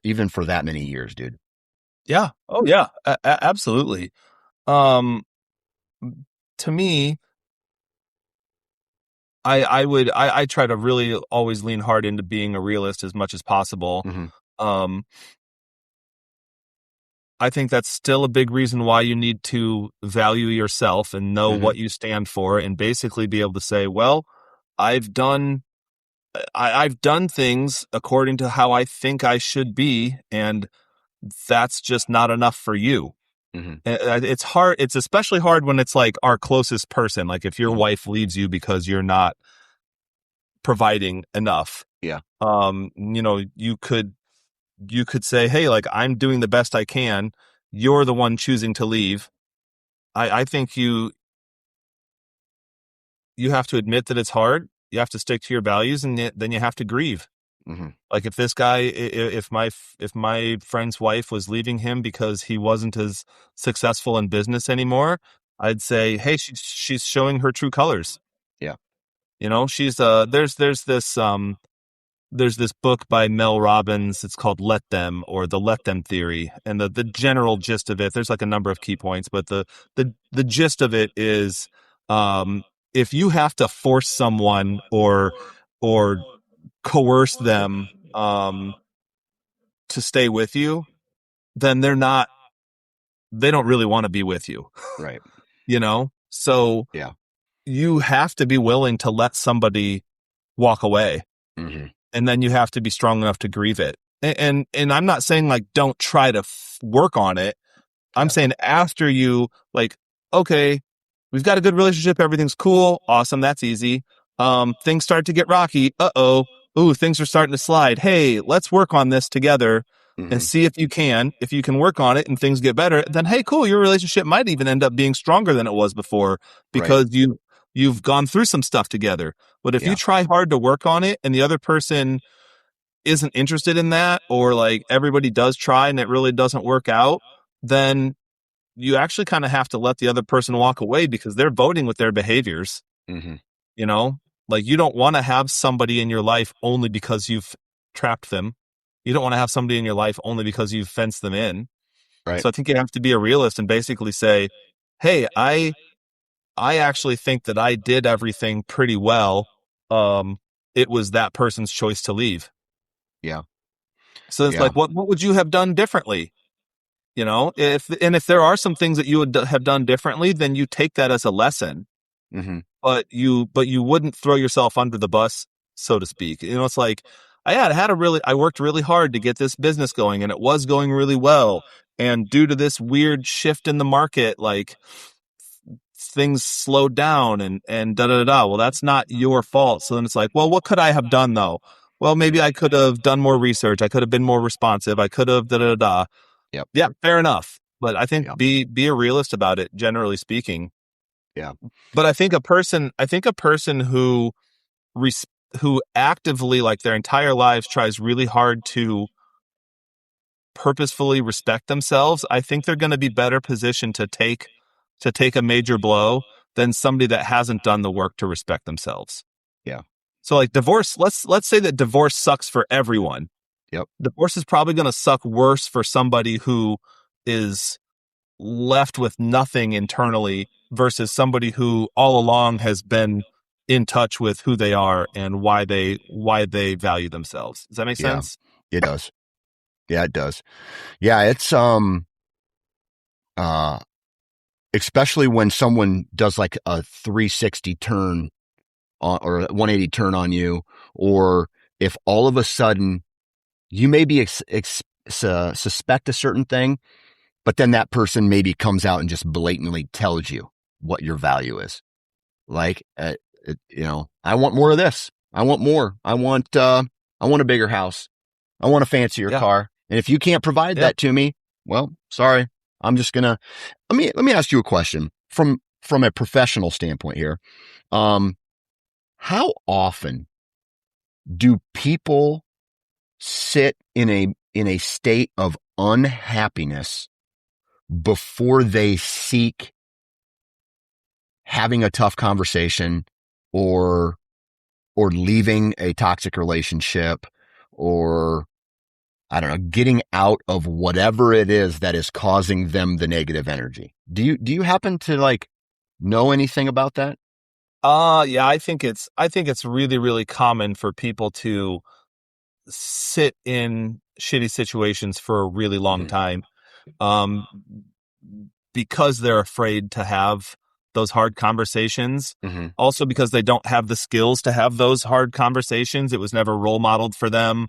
even for that many years, dude? Yeah. Oh yeah. Absolutely. Um to me, I try to really always lean hard into being a realist as much as possible. Mm-hmm. Um I think that's still a big reason why you need to value yourself and know Mm-hmm. what you stand for and basically be able to say, well, I've done I've done things according to how I think I should be, and that's just not enough for you. Mm-hmm. It's hard. It's especially hard when it's like our closest person. Like if your Mm-hmm. wife leaves you because you're not providing enough. Yeah. You could say, hey, like I'm doing the best I can. You're the one choosing to leave. I think you have to admit that it's hard. You have to stick to your values, and then you have to grieve. Mm-hmm. Like if this guy, if my friend's wife was leaving him because he wasn't as successful in business anymore, I'd say, hey, she's showing her true colors. Yeah. She's there's this book by Mel Robbins. It's called Let Them, or the Let Them Theory, and the general gist of it. There's like a number of key points, but the gist of it is, if you have to force someone or coerce them to stay with you, then they don't really want to be with you, Right. So Yeah. you have to be willing to let somebody walk away, Mm-hmm. and then you have to be strong enough to grieve it. And I'm not saying like don't try to work on it. I'm Yeah. saying after you like, okay, we've got a good relationship, everything's cool, awesome, that's easy. Things start to get rocky. Uh-oh. ooh, things are starting to slide. Hey, let's work on this together and Mm-hmm. see if you can. If you can work on it and things get better, then hey, cool, your relationship might even end up being stronger than it was before Right. because you've gone through some stuff together. But if you Yeah. try hard to work on it and the other person isn't interested in that, or like everybody does try and it really doesn't work out, then you actually kind of have to let the other person walk away because they're voting with their behaviors. Mm-hmm. You know, like you don't want to have somebody in your life only because you've trapped them. You don't want to have somebody in your life only because you've fenced them in. Right. So I think you have to be a realist and basically say, hey, I actually think that I did everything pretty well. It was that person's choice to leave. Yeah. So it's Yeah. like, what would you have done differently? You know, if there are some things that you would have done differently, then you take that as a lesson, Mm-hmm. but you wouldn't throw yourself under the bus, so to speak. You know, it's like I worked really hard to get this business going, and it was going really well. And due to this weird shift in the market, like things slowed down and da da da. Well, that's not your fault. So then it's like, well, what could I have done though? Well, maybe I could have done more research. I could have been more responsive. I could have da da da. Yep. Yeah, fair enough. But I think Yeah. be a realist about it, generally speaking. Yeah. But I think a person res- who actively, like their entire lives, tries really hard to purposefully respect themselves, I think they're going to be better positioned to take a major blow than somebody that hasn't done the work to respect themselves. Yeah. So like divorce, let's say that divorce sucks for everyone. Yep. Divorce is probably going to suck worse for somebody who is left with nothing internally versus somebody who all along has been in touch with who they are and why they value themselves. Does that make Yeah. sense? It does. Yeah, it does. Yeah, it's uh especially when someone does like a 360 turn on, or a 180 turn on you, or if all of a sudden you maybe suspect a certain thing, but then that person maybe comes out and just blatantly tells you what your value is. Like, I want more of this. I want more. I want a bigger house. I want a fancier Yeah. car. And if you can't provide Yeah. that to me, well, sorry. I'm just gonna let me ask you a question from a professional standpoint here. How often do people sit in a state of unhappiness before they seek having a tough conversation or leaving a toxic relationship, or I don't know, getting out of whatever it is that is causing them the negative energy? Do you happen to like know anything about that? Yeah, I think it's really, really common for people to sit in shitty situations for a really long Mm-hmm. time. Um, because they're afraid to have those hard conversations. Mm-hmm. Also because they don't have the skills to have those hard conversations. It was never role modeled for them.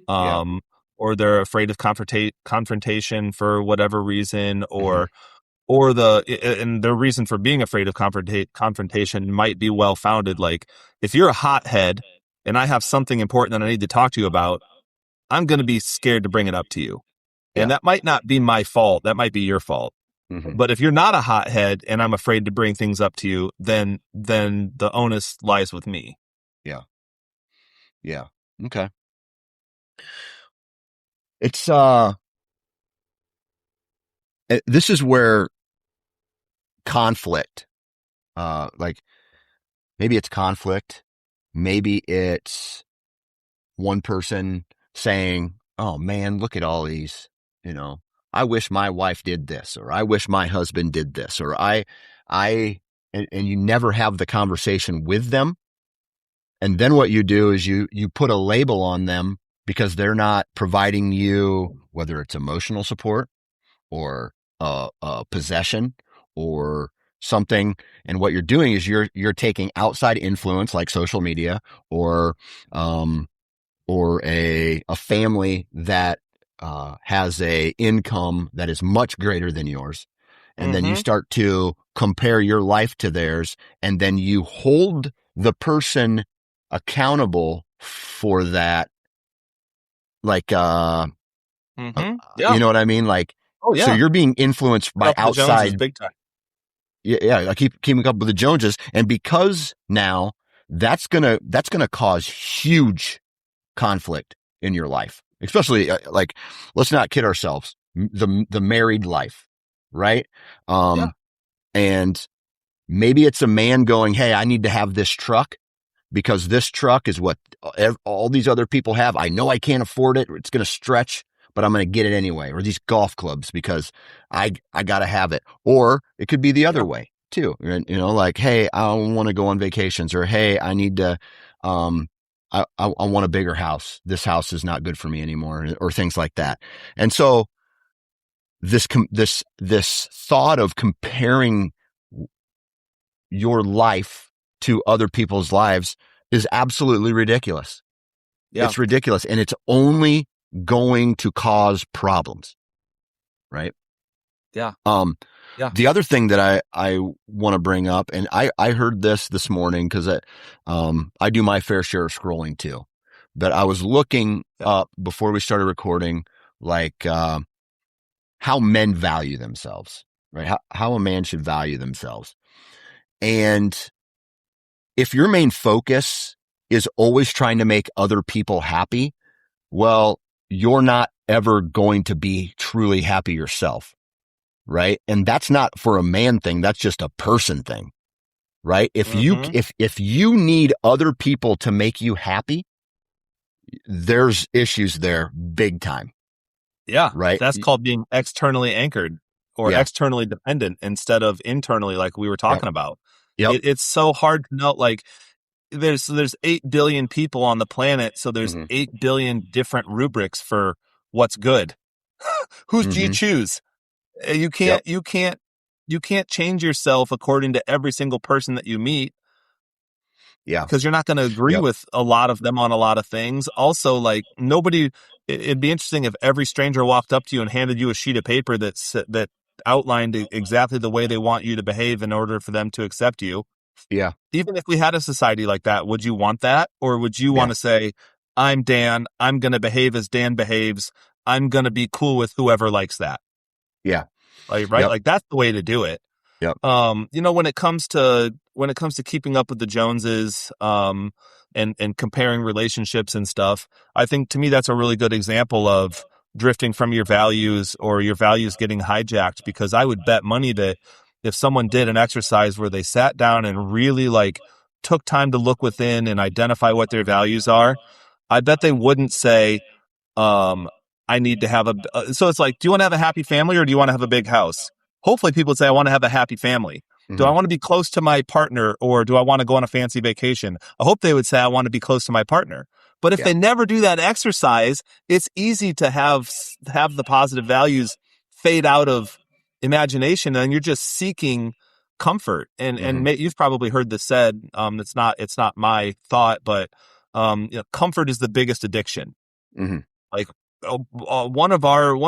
Yeah. Um, or they're afraid of confrontation for whatever reason, Mm-hmm. or and the reason for being afraid of confrontation might be well founded. Like if you're a hothead and I have something important that I need to talk to you about, I'm going to be scared to bring it up to you. And Yeah. that might not be my fault. That might be your fault. Mm-hmm. But if you're not a hothead and I'm afraid to bring things up to you, then the onus lies with me. Yeah. Yeah. Okay. It's this is where conflict, like maybe it's conflict, maybe it's one person saying, "Oh man, look at all these, you know, I wish my wife did this, or I wish my husband did this, or and you never have the conversation with them. And then what you do is you put a label on them because they're not providing you, whether it's emotional support or possession or something. And what you're doing is you're taking outside influence like social media or um, a family that has a income that is much greater than yours. And then you Mm-hmm. start to compare your life to theirs. And then you hold the person accountable for that, like, Yeah. you know what I mean? Like, Oh so yeah. you're being influenced by Up with the Joneses, outside. big time. Yeah, I keep keeping up with the Joneses. And because now that's gonna cause huge conflict in your life, especially like, let's not kid ourselves. The married life, right? Yeah. Um, and maybe it's a man going, hey, I need to have this truck because this truck is what all these other people have. I know I can't afford it. It's going to stretch, but I'm going to get it anyway. Or these golf clubs because I got to have it. Or it could be the other Yeah. way too. You know, like, hey, I want to go on vacations, or hey, I need to, I want a bigger house. This house is not good for me anymore, or things like that. And so this thought of comparing your life to other people's lives is absolutely ridiculous. Yeah. It's ridiculous, and it's only going to cause problems, right? Yeah. Um, Yeah. the other thing that I want to bring up, and I heard this morning because I do my fair share of scrolling too, but I was looking Yeah. up before we started recording, like, how men value themselves, right? How a man should value themselves. And if your main focus is always trying to make other people happy, well, you're not ever going to be truly happy yourself, right? And that's not for a man thing. That's just a person thing, right? Mm-hmm. If you need other people to make you happy, there's issues there big time, Yeah. right? That's called being externally anchored or Yeah. externally dependent instead of internally, like we were Yep. talking about. Yep. It's so hard to know. Like, there's 8 billion people on the planet, so there's Mm-hmm. 8 billion different rubrics for what's good. Who do you Mm-hmm. choose? You Yep. can't change yourself according to every single person that you meet, Yeah. because you're not going to agree Yep. with a lot of them on a lot of things. Also, like, it'd be interesting if every stranger walked up to you and handed you a sheet of paper that outlined exactly the way they want you to behave in order for them to accept you. Yeah. Even if we had a society like that, would you want that? Or would you want Yeah. to say, I'm Dan, I'm going to behave as Dan behaves, I'm going to be cool with whoever likes that? Yeah. Like, right? Yep. Like, that's the way to do it. Yep. When it comes to keeping up with the Joneses, and comparing relationships and stuff, I think, to me, that's a really good example of drifting from your values, or your values getting hijacked. Because I would bet money that if someone did an exercise where they sat down and really, like, took time to look within and identify what their values are, I bet they wouldn't say, um, I need to have so it's like, do you want to have a happy family, or do you want to have a big house? Hopefully people would say, I want to have a happy family. Do I Mm-hmm. want to be close to my partner, or do I want to go on a fancy vacation? I hope they would say, I want to be close to my partner. But if Yeah. they never do that exercise, it's easy to have the positive values fade out of imagination, and you're just seeking comfort. And Mm-hmm. you've probably heard this said. It's not my thought, but comfort is the biggest addiction. Mm-hmm. Like, one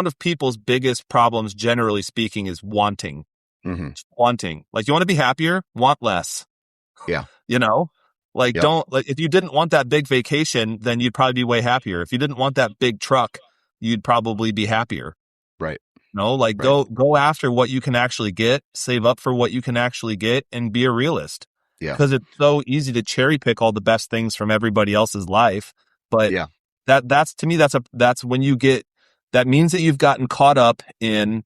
of people's biggest problems, generally speaking, is wanting. Mm-hmm. Wanting. Like, you want to be happier? Want less. Yeah. You know? Like, Yep. don't, like, if you didn't want that big vacation, then you'd probably be way happier. If you didn't want that big truck, you'd probably be happier. Right. No, like, Right. go after what you can actually get, save up for what you can actually get, and be a realist. Yeah. Because it's so easy to cherry pick all the best things from everybody else's life. But Yeah. that's to me, that's when you get, that means that you've gotten caught up in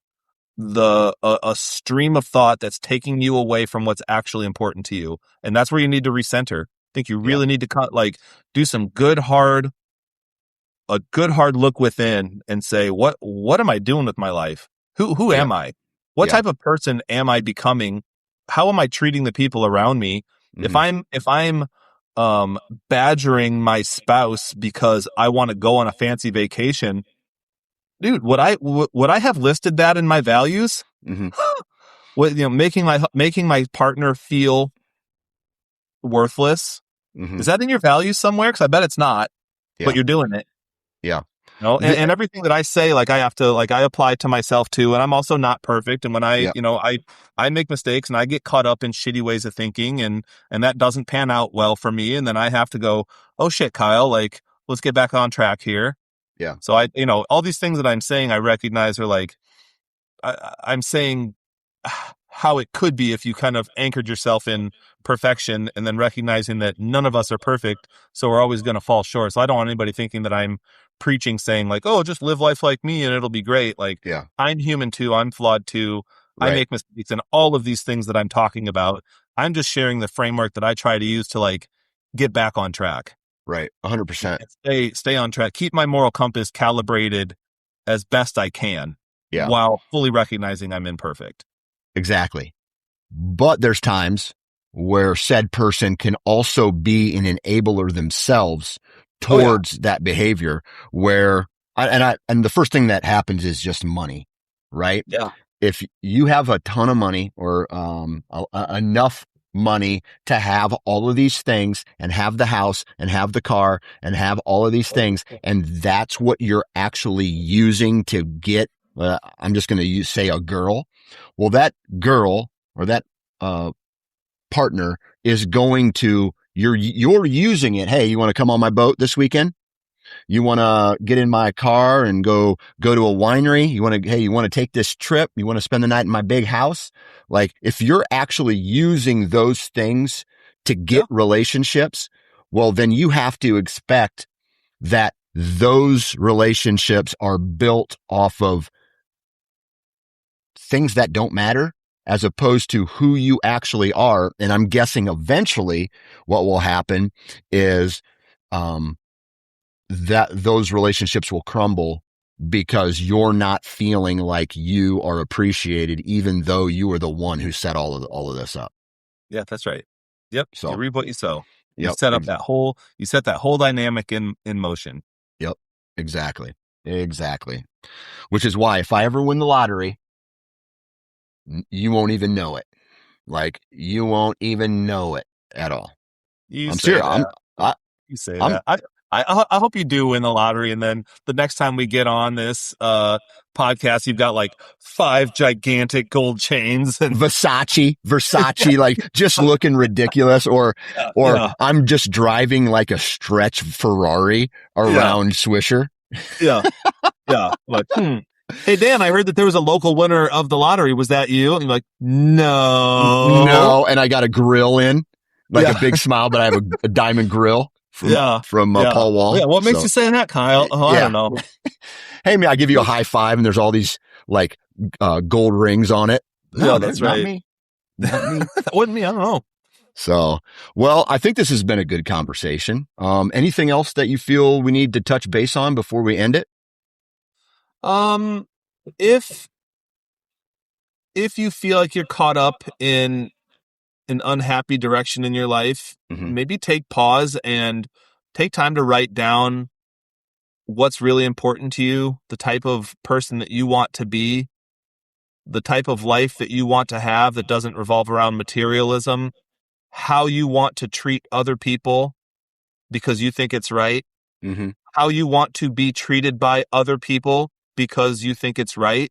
a stream of thought that's taking you away from what's actually important to you. And that's where you need to recenter. I think you Yeah. really need to do some good hard look within and say, what am I doing with my life? Who Yeah. am I? What Yeah. type of person am I becoming? How am I treating the people around me? If Mm-hmm. I'm badgering my spouse because I want to go on a fancy vacation, dude, would I have listed that in my values? Mm-hmm. Making my partner feel worthless. Mm-hmm. Is that in your values somewhere? Because I bet it's not, but Yeah. you're doing it. Yeah. No, and everything that I say, like I have to, like I apply to myself too. And I'm also not perfect. And when I, Yeah. I make mistakes and I get caught up in shitty ways of thinking and that doesn't pan out well for me. And then I have to go, oh shit, Kyle, like, let's get back on track here. Yeah. So all these things that I'm saying, I recognize are like, I'm saying how it could be if you kind of anchored yourself in perfection and then recognizing that none of us are perfect. So we're always going to fall short. So I don't want anybody thinking that I'm preaching saying like, oh, just live life like me and it'll be great. Like Yeah. I'm human too. I'm flawed too. I Right. make mistakes and all of these things that I'm talking about. I'm just sharing the framework that I try to use to like get back on track. Right. 100%. And stay on track. Keep my moral compass calibrated as best I can Yeah. while fully recognizing I'm imperfect. Exactly. But there's times where said person can also be an enabler themselves towards that behavior where and the first thing that happens is just money, right? Yeah. If you have a ton of money or enough money to have all of these things and have the house and have the car and have all of these things, and that's what you're actually using to get, I'm just going to say a girl. Well, that girl or that partner is going to, you're using it. Hey, you want to come on my boat this weekend? You want to get in my car and go to a winery? You want to take this trip? You want to spend the night in my big house? Like if you're actually using those things to get relationships, well, then you have to expect that those relationships are built off of things that don't matter as opposed to who you actually are. And I'm guessing eventually what will happen is, that those relationships will crumble because you're not feeling like you are appreciated, even though you were the one who set all of this up. Yeah, that's right. Yep. So, You reap what you sow. You yep, set up you set that whole dynamic in motion. yep, exactly. Which is why if I ever win the lottery, you won't even know it. Like you won't even know it at all. You I'm say serious. that. I, You say I'm that. I hope you do win the lottery, and then the next time we get on this podcast, you've got like 5 gigantic gold chains and Versace, like just looking ridiculous, or yeah, I'm just driving like a stretch Ferrari yeah, around Swisher. yeah, yeah. Like, hey Dan, I heard that there was a local winner of the lottery. Was that you? And you're like, no, No, and I got a grill in, like yeah, a big smile, but I have a diamond grill yeah, from yeah, Paul Wall. yeah. What makes So, you say that, Kyle? Oh, I yeah. don't know. Hey man, I give you a high five, and there's all these like gold rings on it. No, Yeah, that's not right. me. Not me. That wasn't me. I don't know. So, well, I think this has been a good conversation. Anything else that you feel we need to touch base on before we end it? If you feel like you're caught up in an unhappy direction in your life, maybe take pause and take time to write down what's really important to you, the type of person that you want to be, the type of life that you want to have that doesn't revolve around materialism, how you want to treat other people because you think it's right, how you want to be treated by other people because you think it's right,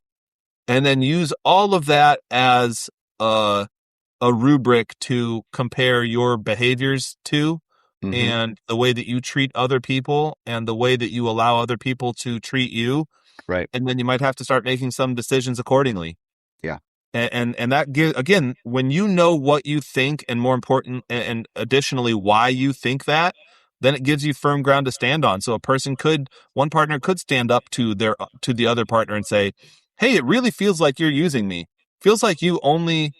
and then use all of that as a rubric to compare your behaviors to, and the way that you treat other people and the way that you allow other people to treat you. Right. And then you might have to start making some decisions accordingly. Yeah. And that gives, again, when you know what you think, and more important, and additionally why you think that, then it gives you firm ground to stand on. So one partner could stand up to the other partner and say, hey, it really feels like you're using me. Feels like you're only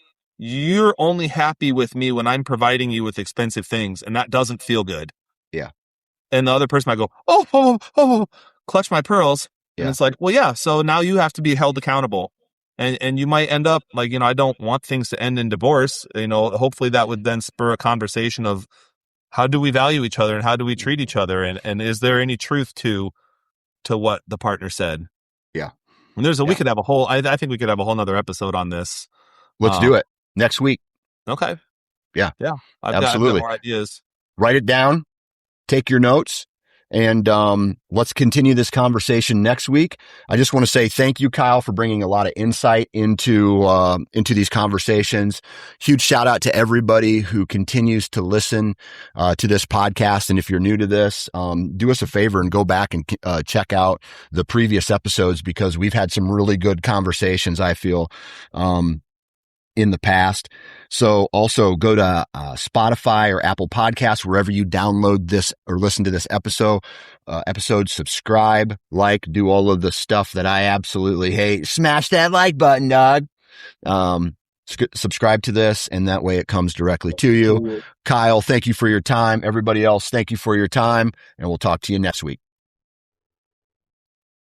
happy with me when I'm providing you with expensive things, and that doesn't feel good. Yeah. And the other person might go, oh, clutch my pearls. And Yeah. it's like, well, yeah, so now you have to be held accountable. And you might end up like, I don't want things to end in divorce. Hopefully that would then spur a conversation of how do we value each other and how do we treat each other? And is there any truth to what the partner said? Yeah. And we could have I think we could have a whole nother episode on this. Let's do it next week. Okay. Yeah. Yeah. I've got Absolutely. more ideas. Write it down, take your notes, And let's continue this conversation next week. I just want to say thank you, Kyle, for bringing a lot of insight into these conversations. Huge shout out to everybody who continues to listen to this podcast. And if you're new to this, do us a favor and go back and check out the previous episodes, because we've had some really good conversations, I feel, in the past. So also go to Spotify or Apple Podcasts, wherever you download this or listen to this episode, subscribe, like, do all of the stuff that I absolutely hate. Smash that like button, dog. Subscribe to this, and that way it comes directly to you. Kyle, thank you for your time. Everybody else, thank you for your time, and we'll talk to you next week.